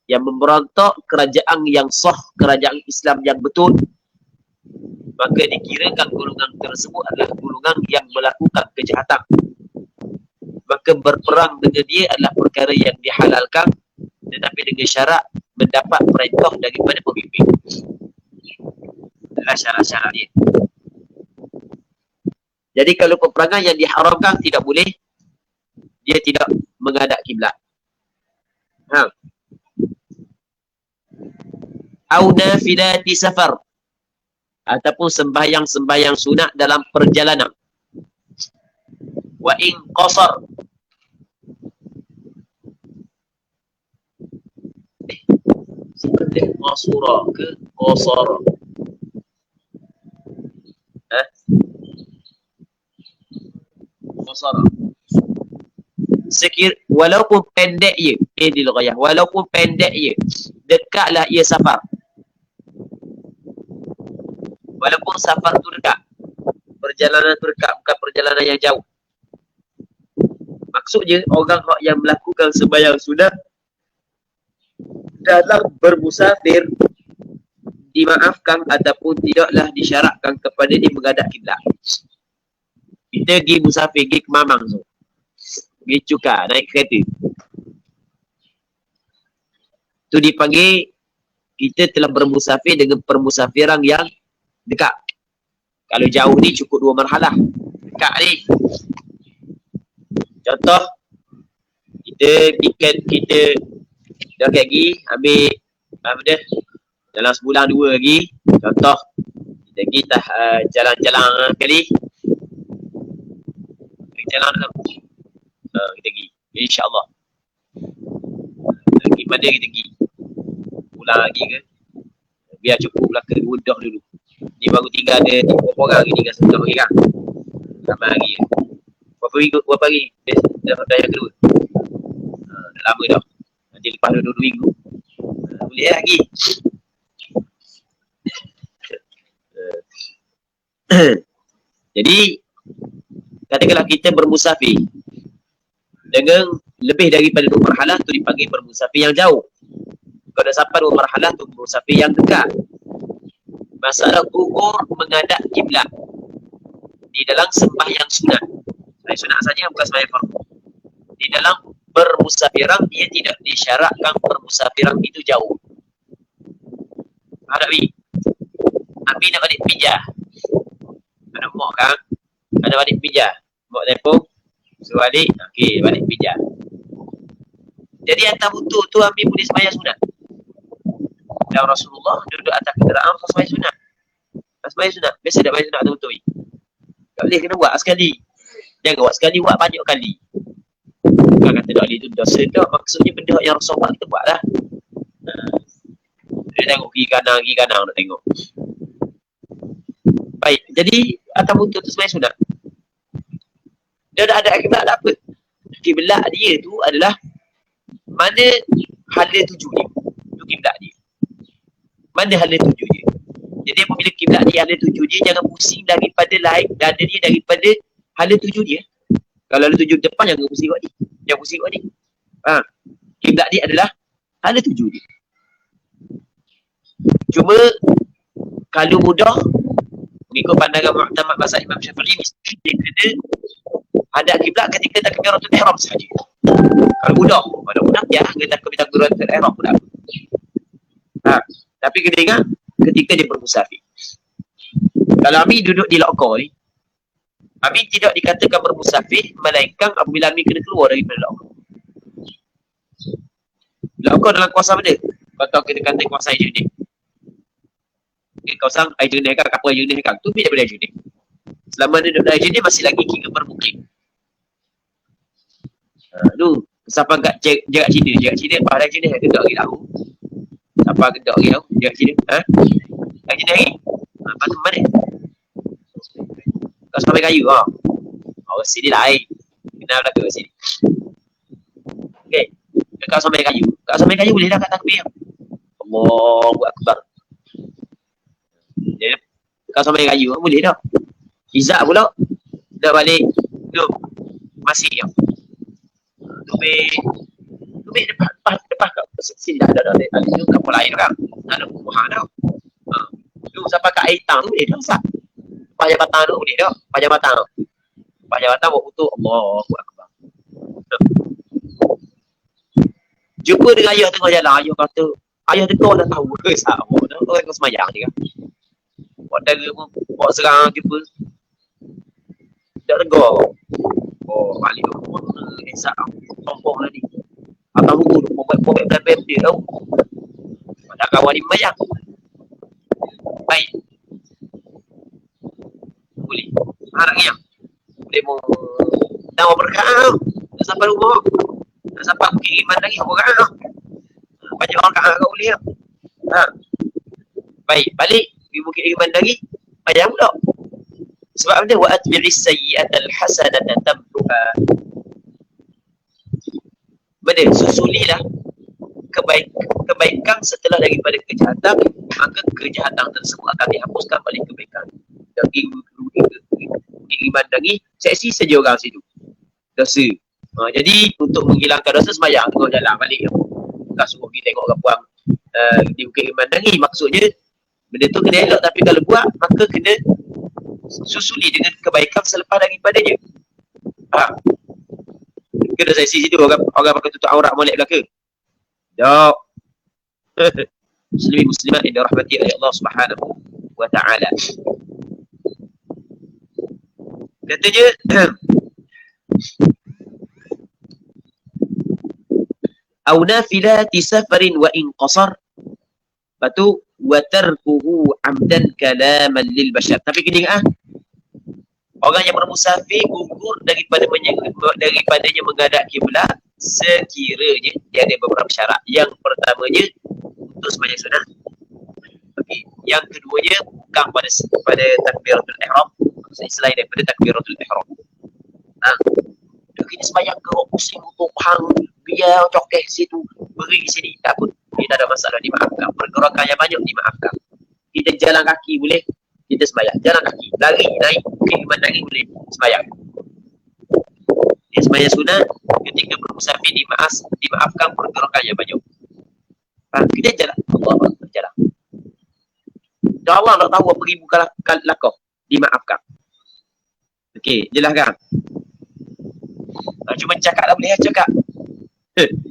yang memberontak kerajaan yang sah, kerajaan Islam yang betul, maka dikirakan golongan tersebut adalah golongan yang melakukan kejahatan. Maka berperang dengan dia adalah perkara yang dihalalkan, tetapi dengan syarat mendapat perintah daripada pemimpin. Adalah syarat-syarat dia. Jadi kalau peperangan yang diharamkan tidak boleh, dia tidak menghadap kiblat. Au nafilati safar, ataupun sembahyang-sembahyang sunat dalam perjalanan. Wa in qasar, Seperti qasura ke qasara. Qasara. Walaupun pendek ia, di lughah, walaupun pendek ia, dekatlah ia safar. Walaupun safar tu dekat, perjalanan tu dekat, bukan perjalanan yang jauh. Maksudnya orang yang melakukan sembahyang sunat dalam bermusafir dimaafkan ataupun tidaklah disyaratkan kepada dia menghadap kiblat. Kita pergi musafir, pergi ke Mamang tu, pergi Cukar, naik kereta, tu dipanggil kita telah bermusafir dengan permusafiran yang dekat. Kalau jauh ni cukup 2 marhalah. Dekat ni, contoh kita dah pergi ambil apa dia, dalam sebulan 2 lagi, contoh kita pergi jalan-jalan kali, jalan kita pergi insya-Allah. Lagi pada kita pergi pulang lagi ke, biar cukup lah ke 2 dah dulu. Ni baru tinggal ada 3 orang lagi, tinggal setengah lagi kan, sama lagi berapa hari dah yang kedua. Dah lama dah, nanti lepas 2 minggu boleh lagi. Jadi katakanlah kita bermusafir dengan lebih daripada 2 marhalah, tu dipanggil bermusafir yang jauh. Kalau dah sampai 2 marhalah, tu bermusafir yang dekat. Masalah ukur menghadap kiblat di dalam sembahyang sunat, sunat saja, bukan sembahyang fardu. Di dalam bermusafiran, dia tidak disyaratkan bermusafiran itu jauh. Ada Abi nak balik pijah, ada mak kan, ada balik pijah, mak telefon suruh balik, okey balik pijah. Jadi atas butuh tu Abi boleh sembahyang sunat. Dan Rasulullah duduk atas kenderaan sembahyang sunat. Sembahyang sunat, biasa tak sembahyang sunat betul-betul. Tak boleh, kena buat sekali. Jangan buat sekali, buat banyak kali. Bukan kata tak boleh tu dosa tak, maksudnya benda yang Rasulullah kita buat lah. Dia tengok kiri kanan nak tengok. Baik, jadi atas butuh tu sembahyang sunat. Dia dah ada kiblat tak apa. Kiblat dia tu adalah mana hala tuju dia. Tu kiblat dia. Mana hala tuju dia. Jadi apabila kiblat dia hala tuju dia, jangan pusing daripada lain dada dia daripada hala tuju dia. Kalau hala tuju depan, jangan pusing kat dia. Jangan pusing kat dia. Kiblat dia adalah hala tuju dia. Cuma kalau mudah mengikut pandangan mu'tamad mazhab Imam Syafi'i, dia kena hadap kiblat ketika takbiratul ihram sahaja. Kalau mudah ya, kita takbiratul ihram pun tak apa. Tapi kena ingat ketika dia bermusafir. Kalau Ami duduk di Lokor ni, Ami tidak dikatakan bermusafir melainkan apabila Ami kena keluar daripada Lokor. Lokor dalam kawasan mana? Kalau kita kata kawasan air jernih, kawasan air jernih kan, kapal air jernih kan, tu bila air jernih. Selama dia duduk air jernih, masih lagi kira bermukim. Tu sampai kat jarak Cina pada air jernih gedak lagi tahu. Sampai gedak lagi tahu jarak Cina. Air jernih lagi. Lepas tu mana? Kau sampai kayu sini lain. Kenal dah ke sini. Okey. Kau sampai kayu. Kau sampai kayu boleh dah kat takbir. Allahu Akbar. Jadi kau sampai kayu boleh dah. Izak pula dah balik tu masih yang tubik depan kau sini dah ada tu kapal air kan, ada rumah dah. Tu sampai kat air tang tu boleh dah sat. Payah batang tu boleh dah, payah batang buat putus. Allahu Akbar. Jumpa dengan ayah tengah jalan, ayah kata, ayah tegak dah tahu ke sama dah, orang kau semayang ni kan. Buat dara pun, buat serang jumpa. Tak tegak. Balik tu pun esak sombong lah ni. Atas hukum tu, pobek belabem dia tau. Ada kawan ni semayang. Baik. Boleh. Harap yang boleh mau dah berkat tau. Dah sampai rumah. Dah sampai kiriman lagi berkat tau. Banyak orang kat boleh tau. Baik, balik di Bukit Iman lagi. Ayam pula. Sebab apa dia? Wa atbi'is sayyi'atal hasanata tamhuha. Benda susulilah kebaikan setelah daripada kejahatan, maka kejahatan tersebut akan dihapuskan balik kebaikan. Daging iman lagi, seksi saja orang situ. Dosa. Jadi untuk menghilangkan dosa sembahyang tengok jalan balik. Tak suruh pergi tengok orang buang di Bukit Iman lagi. Maksudnya benda tu kena elok, tapi kalau buat maka kena susuli dengan kebaikan selepas daripadanya. Faham? Kena seksi situ orang pakai tutup aurat molek belaka. Jauh. Muslimin muslimat yang dirahmati oleh Allah Subhanahu wa taala. Katanya au nafilati safarin wa in qasar. Lepas wa tarkuhu amdan kalaman lil bashar. Tapi kena ingat orang yang bermusafir gugur daripadanya menghadap kiblat sekiranya dia ada beberapa syarat. Yang pertamanya untuk sembahyang sunat. Okay. Yang keduanya bukan pada takbiratul ihram. Maksudnya selain daripada takbiratul ihram. Kita sembahyang ke pusing untuk hang biar cokeh situ beri sini tak pun kita ada masalah, dimaafkan. Pergerakan yang banyak dimaafkan. Kita jalan kaki boleh, kita sembahyang. Jalan kaki, lari, naik, Iman lagi boleh sembahyang. Dia sembahyang sunat ketika bermusafir dimaafkan pergerakan yang banyak. Kita jalan, Allah berjalan. Dan Allah nak tahu apa ribu lakah, dimaafkan. Okey, jelaskan. Cuma cakap tak boleh, cakap.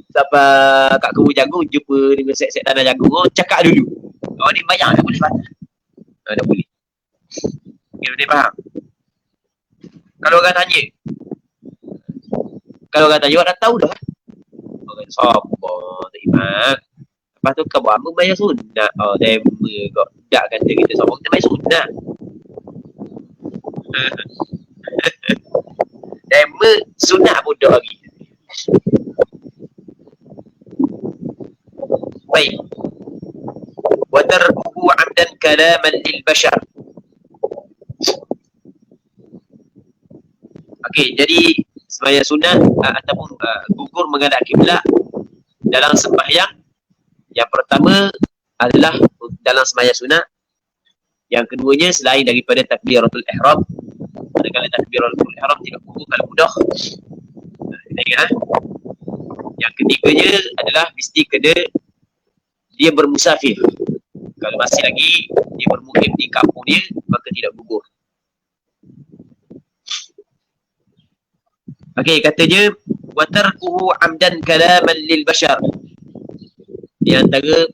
Sampai kat Kebun Jagung jumpa dengan set-set tanah jagung, cakap dulu. Oh ni bayang tak boleh batal. Tak boleh. Okay, boleh faham? Kalau orang tanya, awak dah tahu dah. Orang sabar, terima. Lepas tu kau buat apa bayar sunat? Oh, dema kau. Tak kata kita sabar, kita bayar sunat. Dema sunat bodoh lagi. Baik. Wa tarkuhu amdan kalaman lil bashar. Okey, jadi sembahyang sunat ataupun gugur menghadap kiblat dalam sembahyang, yang pertama adalah dalam sembahyang sunat. Yang keduanya selain daripada takbiratul ihram. Manakala takbiratul ihram tidak gugur kalau mudah. Ingat. Yang ketiganya adalah mesti kena dia bermusafir. Kalau masih lagi dia bermukim di kampung dia, maka tidak gugur. Okey, katanya wa tarkuhu amdan kalaman lil bashar. Di antara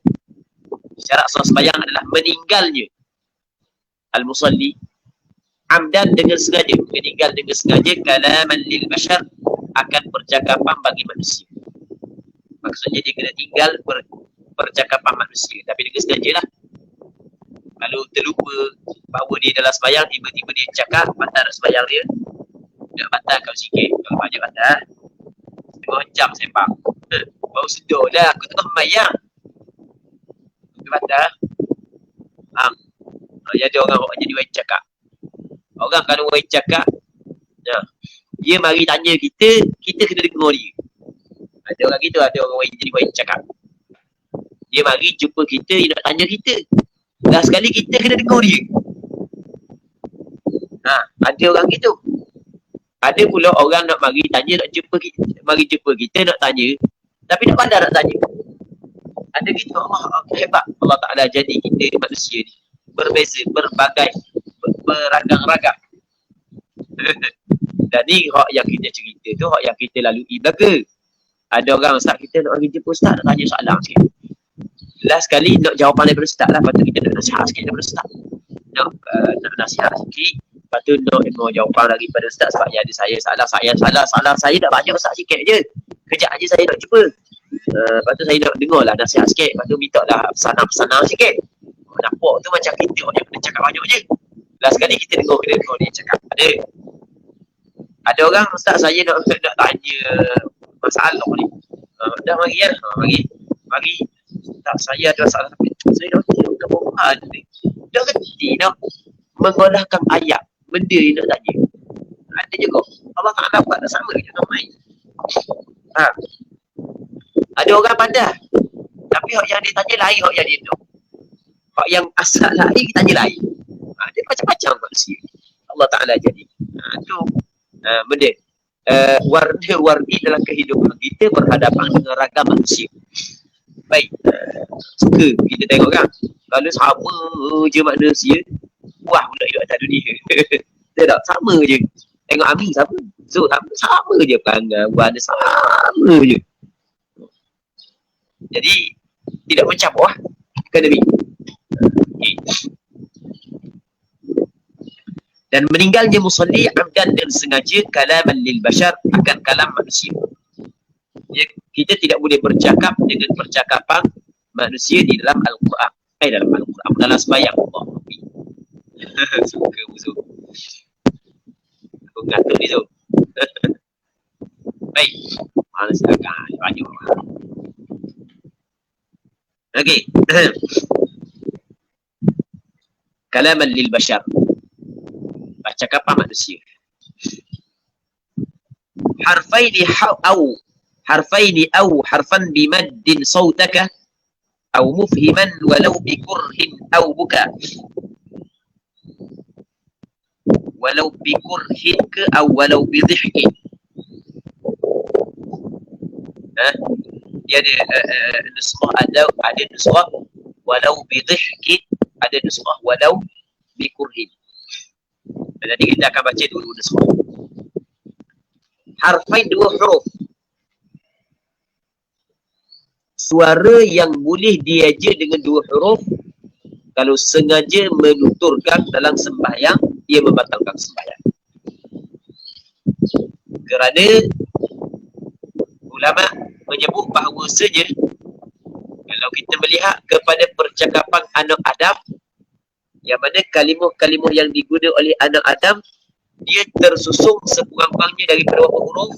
syarat sah sembahyang adalah meninggalnya al-musalli amdan dengan sengaja, meninggal dengan sengaja kalaman lil bashar, akan percakapan bagi manusia. Maksudnya dia kena tinggal percakapan manusia, tapi dengan sengaja lah. Kalau terlupa bahawa dia dalam sembahyang, tiba-tiba dia cakap, batal sembahyang dia. Tak batal kalau sikit, kalau banyak batal. Setengah jam sembang. Baru sedar lah, aku tengah sembahyang. Itu batal. Jadi orang jadi wajib cakap. Orang kalau wajib cakap, dia mari tanya kita, kita kena dengar dia. Ada orang gitu, ada orang jadi wajib cakap. Dia mari jumpa kita, dia nak tanya kita. Last sekali kita kena dengar dia. Ada orang gitu. Ada pula orang nak mari tanya, nak jumpa kita, mari jumpa kita nak tanya, tapi tak pandai nak tanya. Ada gitu. Allah hebat. Allah Ta'ala jadi kita manusia ni berbeza, berbagai, beragam-ragam. Dan ni hak yang kita cerita tu, hak yang kita lalui belaka. Ada orang ustaz kita nak pergi jumpa ustaz, nak tanya soalan sikit. Last sekali nak jawapan daripada ustaz lah, lepas tu kita nak nasihat sikit daripada ustaz. Nak nasihat sikit, lepas tu nak jawapan daripada ustaz sebab ya ada saya salah saya dah banyak ustaz sikit je. Kejap aja saya nak jumpa. Lepas tu saya nak dengar lah nasihat sikit, lepas tu minta lah pesanan sikit. Nampak tu macam kita orang yang kena cakap banyak je. Last sekali kita dengar dia cakap. Ada orang ustaz saya nak tanya masalah ni. Dah mari ya. Mari. Tak, saya ada masalah tapi saya nak tanya Quran ni. Dah reti dah menggodahkan ayat. Benda ni nak tanya. Ada juga. Allah Ta'ala buat dah sama. Jangan main. Ha. Ada orang pandai. Tapi hak yang dia tanya lain hak yang dia tahu. Hak yang asal lain, kita tanya lain. Dia macam-macam manusia. Allah Ta'ala jadi. Itu benda. Warna-warni dalam kehidupan kita berhadapan dengan ragam manusia. Baik. Suka kita tengok kan. Kalau sama je manusia, wah pula hidup atas dunia. Dia tak? Sama je. Tengok Ami sama. So, sama je pelanggan. Warna sama je. Jadi, tidak mencampur lah. Akademik. Okay. Dan meninggalnya musalli amdan dan sengaja kalaman lil bashar akan kalam manusia. Ya, kita tidak boleh bercakap dengan percakapan manusia di dalam Al-Quran. Dalam Al-Quran, dalam sembahyang Allah. Suka musuh. Aku kata ni tu. Baik. Mana silakan. Banyak. Okey. Kalaman lil bashar. Percakapan manusia. Harfaini au harfan bimaddin sautaka au mufhiman walau bikurhin au buka. Walau bikurhin ke au walau bidhihkin. Dia ada nuskhah ada nuskhah walau bidhihkin, ada nuskhah walau bikurhin. Jadi kita akan baca dulu nuskhah. Harfain dua huruf. Suara yang boleh diaja dengan dua huruf kalau sengaja menuturkan dalam sembahyang, ia membatalkan sembahyang. Kerana ulama menyebut bahawasanya kalau kita melihat kepada percakapan anak Adam, yang mana kalimah-kalimah yang digunakan oleh anak Adam, dia tersusun sekurang-kurangnya daripada berapa huruf?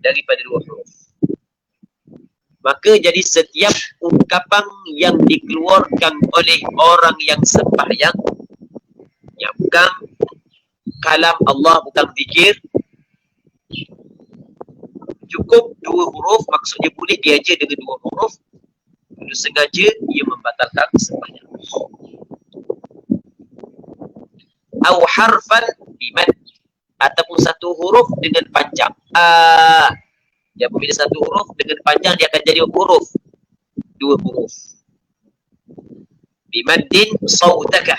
Daripada dua huruf. Maka jadi setiap ungkapan yang dikeluarkan oleh orang yang sembahyang, yang bukan kalam Allah, bukan zikir, cukup dua huruf, maksudnya boleh diajar dengan dua huruf, kalau sengaja ia membatalkan sembahyang. Au harfan bimad, ataupun satu huruf dengan panjang. Dia apabila satu huruf dengan panjang, dia akan jadi huruf, dua huruf. Bimaddin sautaka,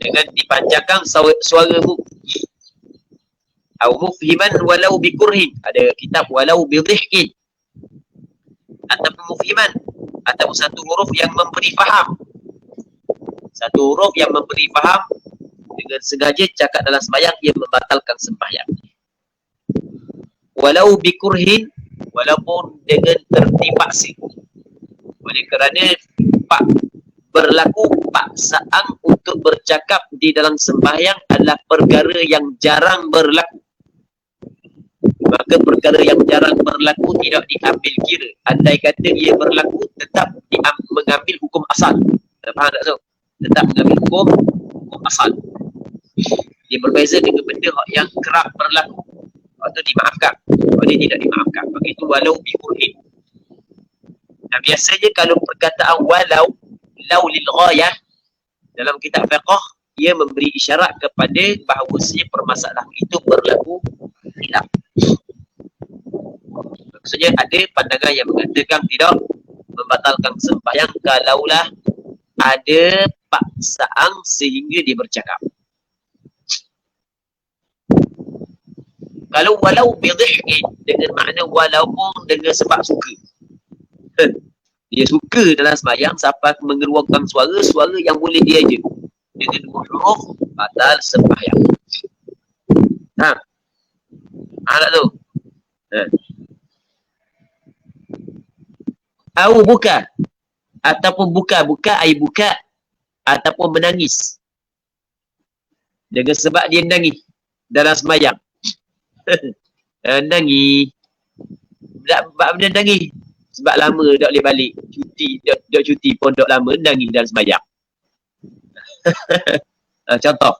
dengan dipanjangkan suaramu. Au mufhiman walau bikurhin, ada kitab walau bidhihkin, ataupun mufhiman, ataupun satu huruf yang memberi faham. Satu huruf yang memberi faham, dengan sengaja cakap dalam sembahyang, ia membatalkan sembahyang. Walau bikurhin, walaupun dengan terpaksa. Oleh kerana berlaku paksaan untuk bercakap di dalam sembahyang adalah perkara yang jarang berlaku. Maka perkara yang jarang berlaku tidak diambil kira. Andai kata ia berlaku, tetap mengambil hukum asal. Faham tak tu? Tetap mengambil hukum asal. Dia berbeza dengan benda yang kerap berlaku. Waktu dimaafkan, dia tidak dimaafkan. Begitu walau bikurhin. Dan biasanya kalau perkataan walau, lau lil ghayah, dalam kitab fiqh, ia memberi isyarat kepada bahawasanya permasalahan itu berlaku khilaf. Maksudnya ada pandangan yang mengatakan tidak membatalkan sembahyang kalaulah ada paksaan sehingga dia bercakap. Kalau walau bidhihkin, dengan makna walaupun dengan sebab suka. Dia suka dalam sembahyang sampai mengeluarkan suara yang boleh dia je. Dengan dua huruf, batal sembahyang. Tak tu? Au buka, ataupun buka ai buka, ataupun menangis. Dengan sebab dia menangis dalam sembahyang. Nangis. Sebab benda nangis. Sebab lama tak boleh balik. Cuti pondok lama, nangis dalam sembahyang. Contoh.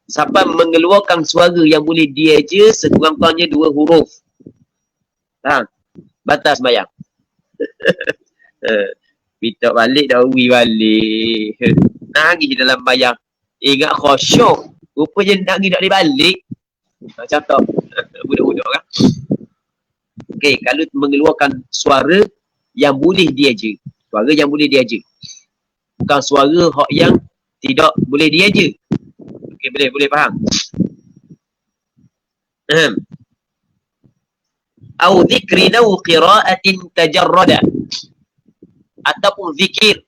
Sampai mengeluarkan suara yang boleh dia je sekurang-kurangnya 2 huruf. Faham? Batas sembahyang. Pitok balik dah ui balik. Nangis dalam bayang. Ingat khusyuk. Rupanya nangis tak boleh balik. Contoh. Budak-budak kan. Okey, kalau mengeluarkan suara yang boleh dia je. Suara yang boleh dia je. Bukan suara hak yang tidak boleh dia je. Okey, boleh faham. Au dzikrin au qira'atin tajarrada. Ataupun zikir.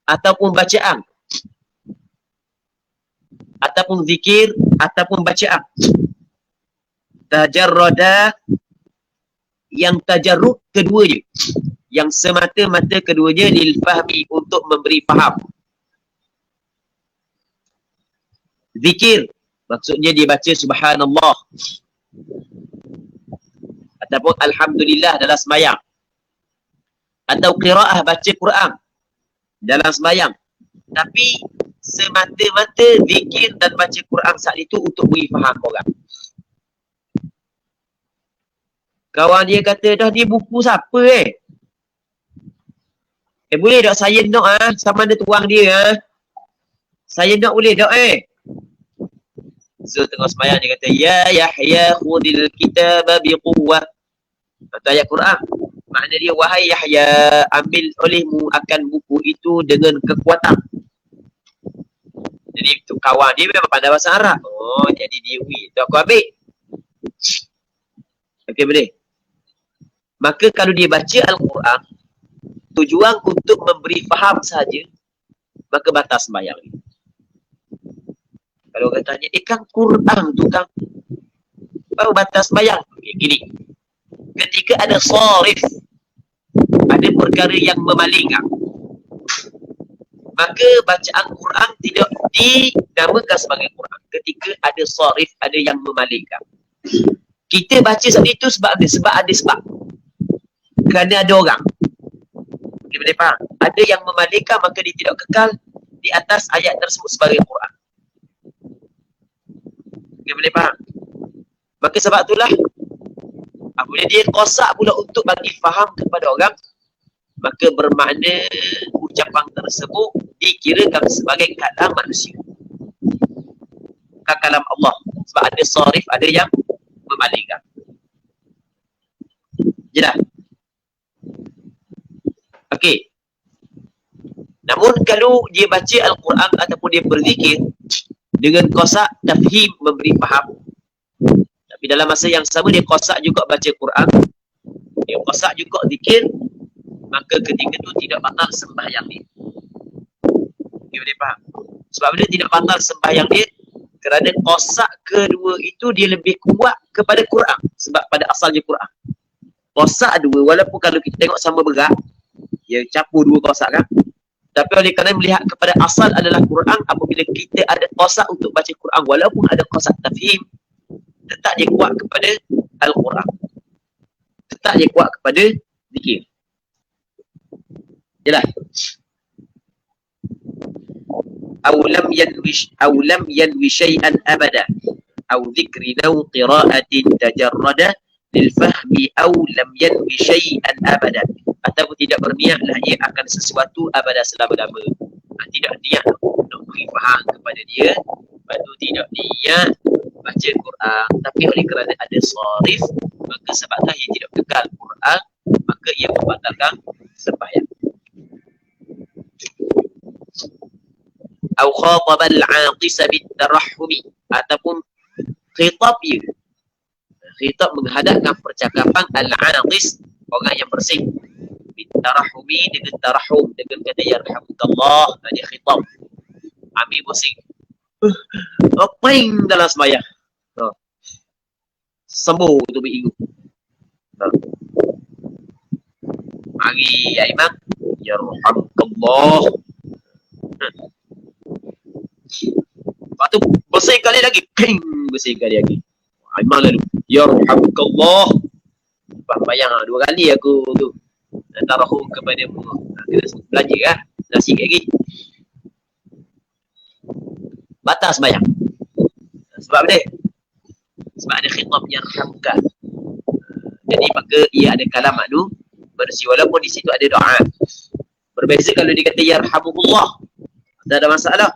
Ataupun bacaan. Ataupun zikir. Ataupun bacaan. Tajarrada. Yang tajarrud keduanya. Yang semata-mata keduanya lil fahmi untuk memberi faham. Zikir. Maksudnya dia baca subhanallah. Ataupun alhamdulillah dalam sembahyang. Atau qiraah baca Quran dalam sembahyang. Tapi semata-mata zikir dan baca Quran saat itu untuk beri faham orang. Kawan dia kata, dah ni buku siapa boleh tak saya nak sama ada tuang dia Saya nak boleh tak So tengah sembahyang dia kata, ya Yahya khudil kitaba biquwwah. Kata ayat Quran. Makna dia, wahai Yahya, ambil olehmu akan buku itu dengan kekuatan. Jadi tu kawan dia memang pandai bahasa Arab. Oh, jadi dia tu aku ambil. Okey, boleh. Maka kalau dia baca Al-Quran, tujuan untuk memberi faham saja, maka batas sembahyang ni. Kalau orang tanya, kan Quran tu kan, baru batas sembahyang. Gini, ketika ada sharif, ada perkara yang memalingkan, maka bacaan Quran tidak dinamakan sebagai Quran. Ketika ada sharif, ada yang memalingkan. Kita baca saat itu sebab ada sebab. Kerana ada orang. Okay, boleh faham? Ada yang memalingkan, maka dia tidak kekal di atas ayat tersebut sebagai Quran. Okay, boleh faham? Maka sebab itulah apabila dia kosak pula untuk bagi faham kepada orang, maka bermakna ucapan tersebut dikirakan sebagai kalam manusia. Bukan kalam Allah. Sebab ada sharif, ada yang memalingkan. Jelas? Okey. Namun kalau dia baca Al-Quran ataupun dia berzikir dengan kosak tafhim, memberi faham, tapi dalam masa yang sama dia kosak juga baca Quran, dia kosak juga zikir, maka ketika itu tidak batal sembahyang dia. Dia boleh faham? Sebab dia tidak batal sembahyang dia kerana kosak kedua itu dia lebih kuat kepada Quran. Sebab pada asalnya Quran, kosak dua, walaupun kalau kita tengok sama berat, dia capur dua kosak kan, tapi oleh kerana melihat kepada asal adalah Quran, apabila kita ada kosak untuk baca Quran, walaupun ada kosak tafhim, tetap dia kuat kepada Al-Quran, tetap dia kuat kepada zikir. Jelas? Aw lam yanwi syai'an abada aw dhikri aw qira'atin tajarrada lil fahmi aw lam yanwi syai'an abada. Ataupun tidak berniatlah ia akan sesuatu abada selama-lama. Tidak niat untuk beri faham kepada dia, lepas tu tidak niat baca Quran, tapi oleh kerana ada sharif, maka sebablah ia tidak kekal Quran, maka ia membatalkan sembahyang. Au khataba al-'aqis bit-tarahhumi, ataupun khitab dia, khitab menghadapkan percakapan al-'aqis, orang yang bersih, bit-tarahhumi, dengan tarahum, dengan kata yarhamukallah, dia khitab, ambil bersih, ping dalam sembahyang, sembuh tu beringu. Mari Aiman, yarhamukallah. Lepas tu bersih kali lagi, ping, bersih kali lagi. Aiman lalu, yarhamukallah. Lepas bayang dua kali aku tu tarahum kepada mu. Kena belajar lah, dah sikit lagi. batal sembahyang. Sebab apa dia? Sebab ada khitab yarhamuka. Jadi maka ia ada kalam maknu bersih walaupun di situ ada doa. Berbeza kalau dia kata yarhamukullah, tak ada masalah.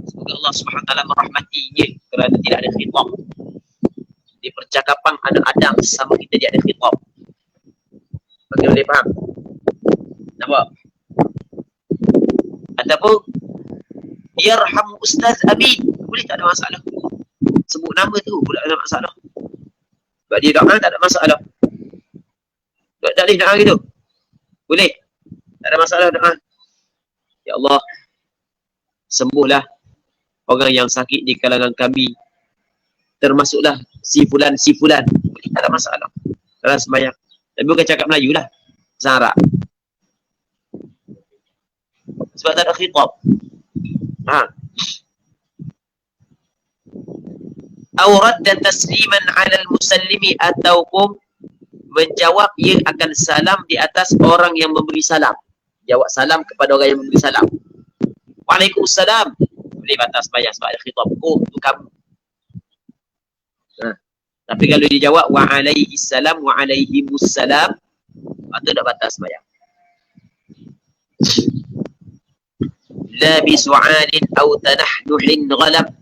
Semoga Allah Subhanahu taala merahmatinya kerana tidak ada khitab. Di percakapan anak Adam sama kita dia ada khitab. Bagi boleh faham? Nampak? Ataupun yarhamu Ustaz Amin, boleh, tak ada masalah. Sebut nama tu pula tak ada masalah. Sebab dia doa tak ada masalah. Tak boleh doa gitu. Boleh. Tak ada masalah doa. Ya Allah, sembuhlah orang yang sakit di kalangan kami. Termasuklah si fulan. Boleh, tak ada masalah. Dalam sembahyang. Tapi bukan cakap Melayu lah. Bahasa Arab. Sebab tak ada khitab. Aurat dan tasliman alal musallimi, ataupun menjawab ia akan salam di atas orang yang memberi salam. Jawab salam kepada orang yang memberi salam. Waalaikumsalam. Boleh batas bayar sebab ada khitab. Oh, tu kamu. Tapi kalau dia jawab waalaikumsalam, waalaikumsalam, itu dah batas bayar. La bisu'alin au tanahnuhin ghalab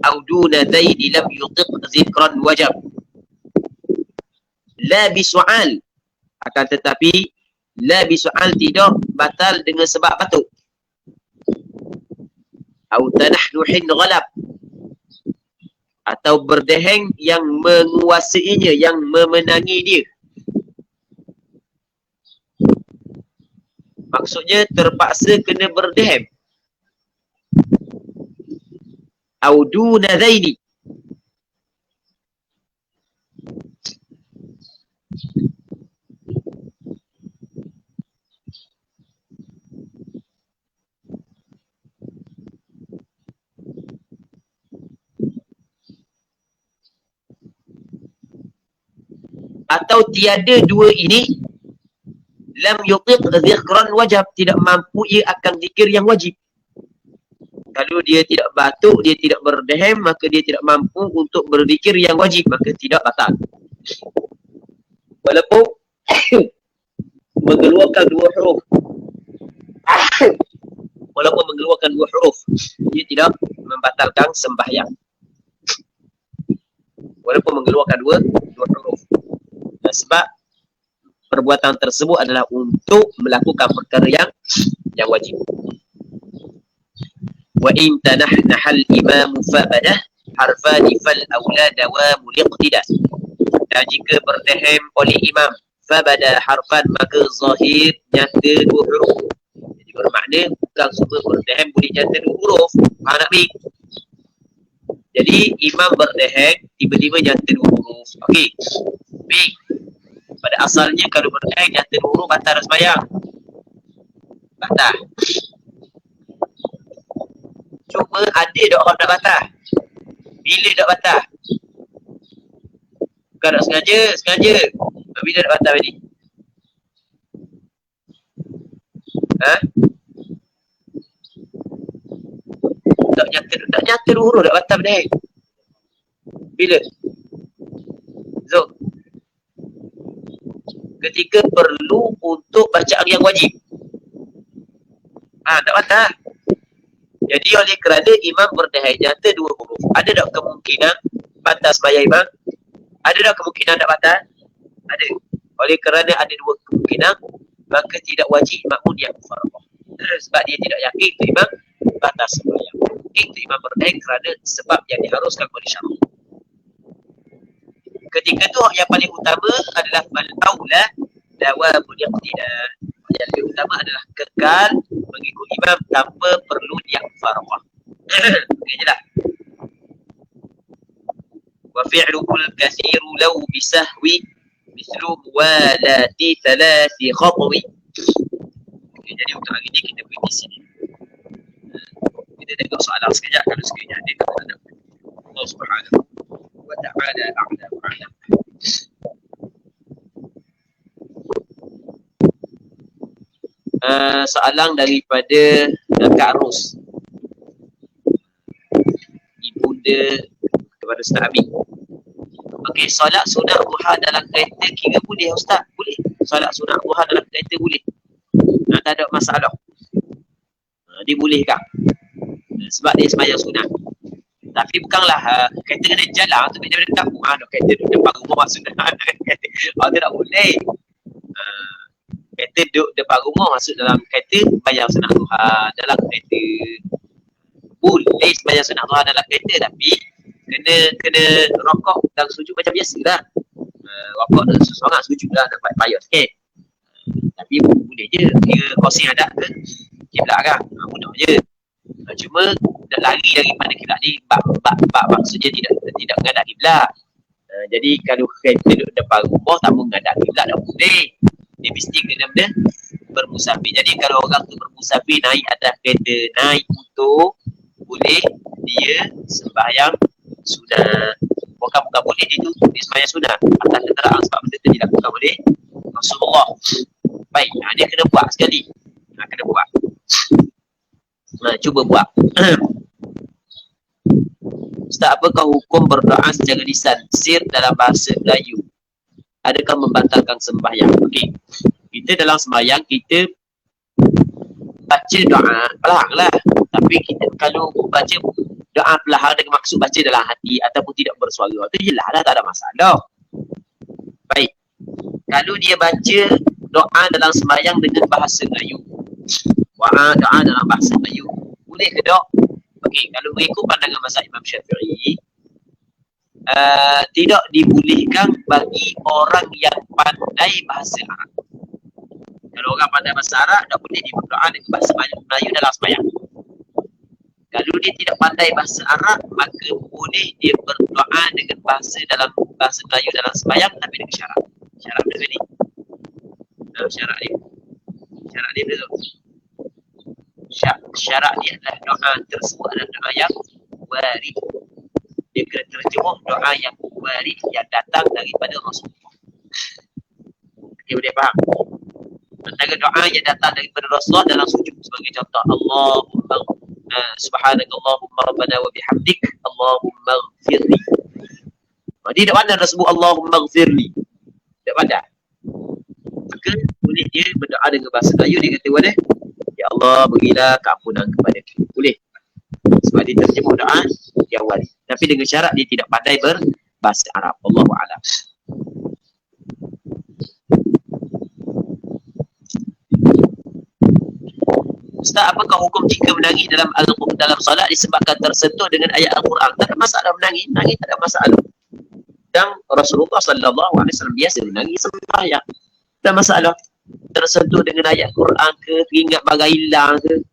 au duna zaidi lam yutiq zikran wajab. La bisu'al, akan tetapi la bisu'al tidak batal dengan sebab batuk. Au tanahnuhin ghalab, atau berdeheng yang menguasainya, yang memenangi dia. Maksudnya terpaksa kena berdeheng. Au duna zaidi, atau tiada dua ini, lam yutiq zikran wajab, tidak mampu ia akan zikir yang wajib. Kalau dia tidak batuk, dia tidak berdehem, maka dia tidak mampu untuk berzikir yang wajib, maka tidak batal. Walaupun mengeluarkan dua huruf, walaupun mengeluarkan dua huruf, dia tidak membatalkan sembahyang. Walaupun mengeluarkan dua huruf. Sebab perbuatan tersebut adalah untuk melakukan perkara yang wajib. Wa in tanahnaha al-imam fabadah harfani fal awla dawamu liqtidah. Dan jika berdehem oleh imam fabada harfan, maka zahir nyata dua huruf. Jadi bermakna bukan semua berdehem boleh nyata dua huruf. Faham tak, Bik? Jadi imam berdehem tiba-tiba nyata dua huruf. Okey, Bik, pada asalnya kalau berdehem nyata dua huruf batal sembahyang. Batal. Cuma ada tak orang nak batal? Bila tak batal? Bukan nak sengaja. Bila nak batal tadi? Tak nyata dua huruf tak batal benda. Bila? So, ketika perlu untuk bacaan yang wajib. Tak batal. Jadi oleh kerana imam berdehai nyata dua huruf, ada tak kemungkinan batal sembahyang imam? Ada tak kemungkinan tak batal? Ada. Oleh kerana ada dua kemungkinan, maka tidak wajib makmum yang mufaraqah. Sebab dia tidak yakin tu imam batal sembahyang. Itu imam berdehai kerana sebab yang diharuskan oleh syarak. Ketika tu yang paling utama adalah al-aula dawamul iqtidah. Yang lebih utama adalah kekal mengikut imam tanpa perlu yang mufaraqah. Okey je lah. Wa fi'lul kathiru law bisahwi mislu walati thalathi khatwi. Okay, jadi untuk hari ni kita pergi di sini. Kita tengok soalan sekejap, kalau sekejap ada kita ada. Allah Subhanahu wa ta'ala a'lam wa a'lam. Soalan daripada Kak Ros. kepada Ustaz Abi. Okey, solat sunat duha dalam kereta kira boleh Ustaz? Boleh. Solat sunat duha dalam kereta boleh. Tak ada masalah. Dibolehkan. Sebab dia sembahyang sunat. Tapi bukanlah kereta kena jalan tu bila dekat rumah, kereta duduk depan rumah maksudnya. Dia tak boleh. Kereta duduk depan rumah masuk dalam kereta sembahyang sunat duha dalam kereta. Boleh sembahyang sunat duha dalam kereta tapi kena rokok dan sujud macam biasalah. Rokok dan seseorang sujudlah nak payah sikit. Tapi boleh je. Kira crossing hadap ke kiblat kan. Mudah je. Cuma nak lari daripada kiblat ni bab maksudnya tidak menghadap kiblat. Jadi kalau kereta duduk depan rumah tak menghadap kiblat dah boleh. Dia mesti kena benda bermusafir. Jadi kalau orang tu bermusafir naik atas kereta, naik motor, boleh dia sembahyang sunat. Bukan boleh dia tutup dia sembahyang sunat atas kenderaan sebab benda tu dilakukan oleh Rasulullah. Baik, dia kena buat sekali. Kena buat. Cuba buat. Ustaz, apakah hukum berdoa secara lisan sir dalam bahasa Melayu? Adakah membatalkan sembahyang? Okey. Kita dalam sembahyang kita baca doa perlahan lah. Tapi kita kalau baca doa perlahan dengan maksud baca dalam hati ataupun tidak bersuara, tu jelas lah, tak ada masalah. Baik. Kalau dia baca doa dalam sembahyang dengan bahasa Melayu, doa dalam bahasa Melayu, boleh ke tak? Okey, kalau mengikut pandangan mazhab Imam Syafi'i, tidak dibolehkan bagi orang yang pandai bahasa Arab. Kalau orang pandai bahasa Arab, tak boleh dia berdoa dengan bahasa Melayu dalam sembahyang. Kalau dia tidak pandai bahasa Arab, maka boleh dia berdoa dengan bahasa Melayu dalam sembahyang tapi dengan syarat. Syarat dia ni. Syarat dia betul. Syarat dia adalah doa tersebut adalah doa yang warid. Dia kena terjemuh doa yang warid yang datang daripada Rasulullah. Okay, boleh faham? Antara doa yang datang daripada Rasulullah dalam sujud sebagai contoh, Allahumma subhanakallahumma rabbana wa bihamdik Allahumma ghfirli. Dia tak pandai dah sebut Allahumma ghfirli. Tak pandai. Maka boleh dia berdoa dengan bahasa Melayu, dia kata boleh, ya Allah berilah keampunan kepada kita. Boleh. Sebab dia terjemah doa yang wali. Tapi dengan syarat dia tidak pandai berbahasa Arab. Allahu a'lam. Ustaz, apakah hukum jika menangis dalam solat disebabkan tersentuh dengan ayat Al-Quran? Tak ada masalah menangis tak ada masalah. Dan Rasulullah SAW biasa menangis sembahyang. Tak ada masalah. Tersentuh dengan ayat Quran ke, teringat bagai hilang ke.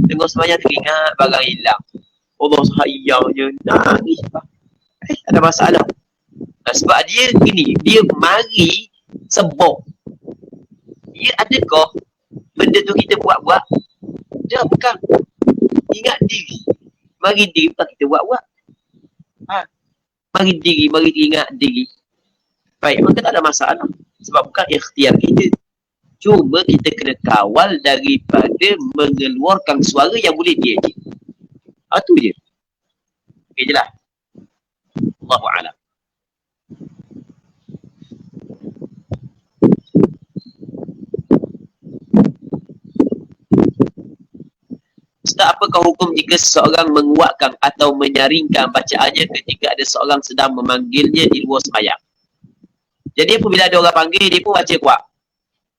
Tengok sembahyang teringat bagai hilang. Allah sayangnya nangis. Ada masalah. Sebab dia mari sebab. Dia adakah benda tu kita buat-buat? Dia bukan. Ingat diri. Mari diri bukan kita buat-buat. Mari ingat diri. Baik, maka tak ada masalah. Sebab bukan ikhtiar kita. Cuma kita kena kawal daripada mengeluarkan suara yang boleh dia je. Itu je. Okey je lah. Allahu a'lam. Ustaz, apakah hukum jika seseorang menguatkan atau menyaringkan bacaannya ketika ada seorang sedang memanggilnya di luar sembahyang? Jadi apabila ada orang panggil, dia pun baca kuat.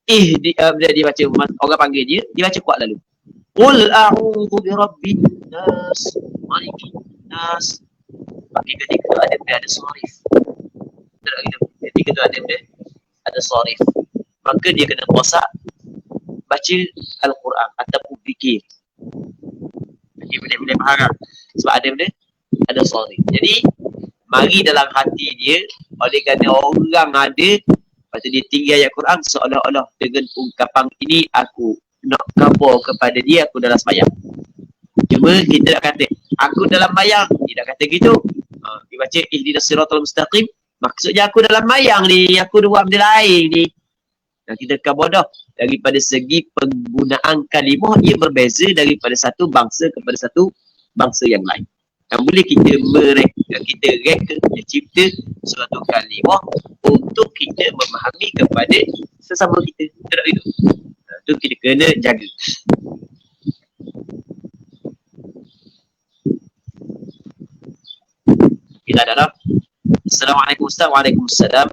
Dia baca, orang panggil dia baca kuat lalu. Qul a'udhu birabbin nas, malikin nas. Bagi ketika tu ada sarif. Ketika tu ada sarif. Maka dia kena puasa baca Al-Quran ataupun fikir. Jadi boleh faham. Sebab ada sarif. Jadi mari dalam hati dia, oleh kerana orang ada, lepas tu dia tinggi ayat Quran seolah-olah dengan ungkapan ini aku nak khabar kepada dia aku dalam sembahyang. Cuma kita nak kata aku dalam sembahyang, dia nak kata gitu. Dia baca ihdinas siratal mustaqim, maksudnya aku dalam sembahyang ni, aku buat benda lain ni. Dan kita bodoh daripada segi penggunaan kalimah, ia berbeza daripada satu bangsa kepada satu bangsa yang lain. Boleh kita reka, cipta suatu kalimah untuk kita memahami kepada sesama kita. Tak itu. Itu kita kena jaga. Kita ada dah. Assalamualaikum Ustaz. Waalaikumsalam.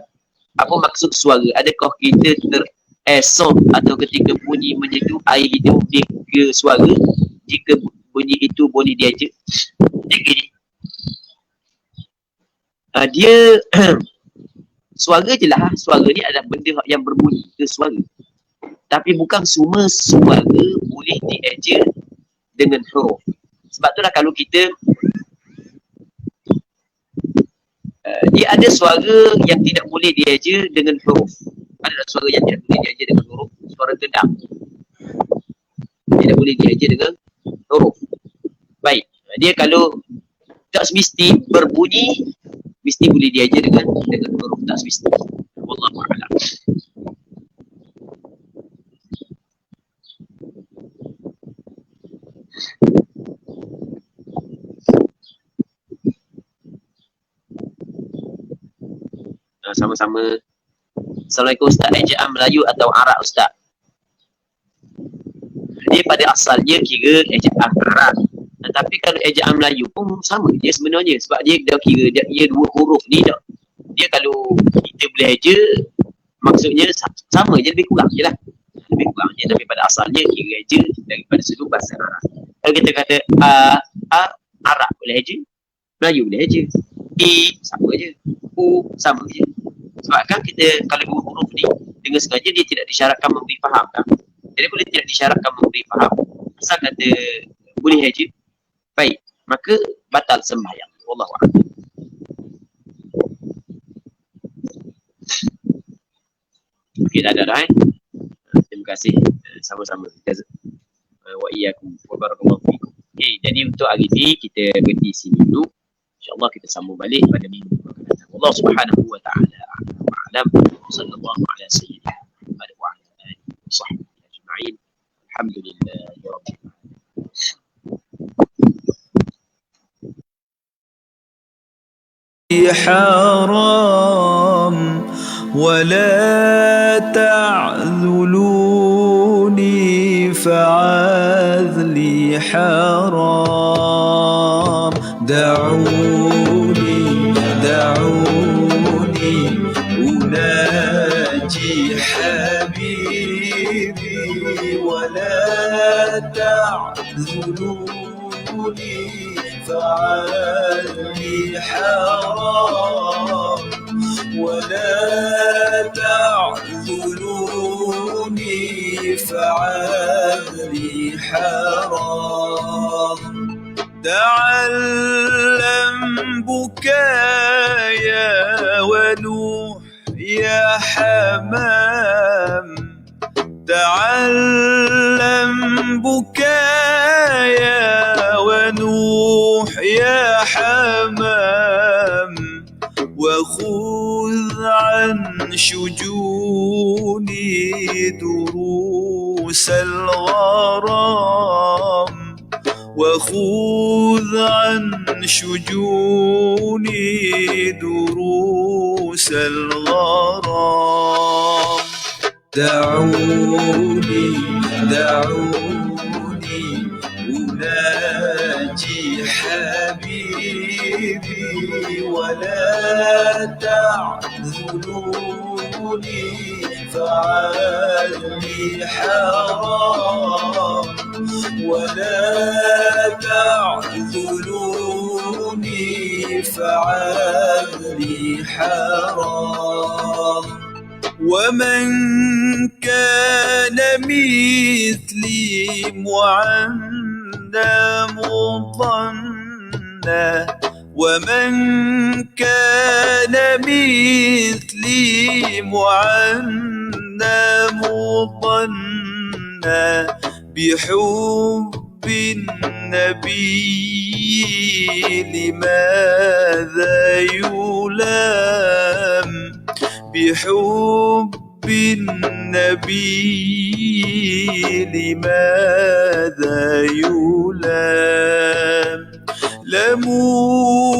Apa maksud suara? Adakah kita teresok atau ketika bunyi menyentuh air hidung dia ke suara? Jika bunyi itu boleh diajar. Dia gini. Dia suara je lah. Suara ni adalah benda yang berbunyi ke suara. Tapi bukan semua suara boleh dieja dengan huruf. Sebab tu lah kalau kita dia ada suara yang tidak boleh dieja dengan huruf. Ada suara yang tidak boleh dieja dengan huruf. Suara gendang tidak boleh dieja dengan huruf. Baik. Dia kalau tak semesti berbunyi, mesti boleh dieja dengan huruf. Tak semesti. Wallahu a'lam. Sama-sama. Assalamualaikum Ustaz. Ejaan Melayu atau Arab Ustaz? Dia pada asalnya kira ejaan Arab. Tetapi kalau ejaan Melayu pun sama je sebenarnya. Sebab dia dah kira dia dua huruf ni dah. Dia kalau kita boleh eja, maksudnya sama je, lebih kurang je lah. Lebih kurang je. Tapi pada asalnya kira eja daripada sudut bahasa Arab. Kalau kita kata Arab boleh eja, Melayu boleh eja. Sama je. Sama je. Sebab kan kita kalau dua huruf ni dengan sengaja dia tidak disyaratkan memberi faham kan. Jadi boleh tidak disyaratkan memberi faham. Asal kata boleh aja. Baik, maka batal sembahyang. Wallahu a'lam. Okey, dah. Terima kasih. Sama-sama. Wa iyyakum wa barakallahu fikum. Okey, jadi untuk hari ni kita berhenti sini dulu. InsyaAllah kita sambung balik pada minggu akan datang. Allah Subhanahu wa ta'ala a'lam. Sallallahu ala sayyidina Muhammad wa ala alihi wa sahbihi ajma'in. Alhamdulillah ya rabbil alamin. حرام ولا تعذلوني فعذلي حرام دعوني أناجي حبيبي ولا تعذلوني فعلي حرام ولا تعذلوني فعلي حرام تعلم بكايا ونوح يا حمام تعلم بكايا ونوح يا حمام وخذ عن شجوني دروس الغرام وخذ عن شجوني دروس الغرام دعوني أناجي حبيبي ولا تعذلوني فعلي حرام ولا تعذلوني فعلي حرام ومن كان مثلي معنا مضنا ومن كان مثلي معنا مضنا بحب النبي لماذا يلام بحب النبي لماذا يلام يموت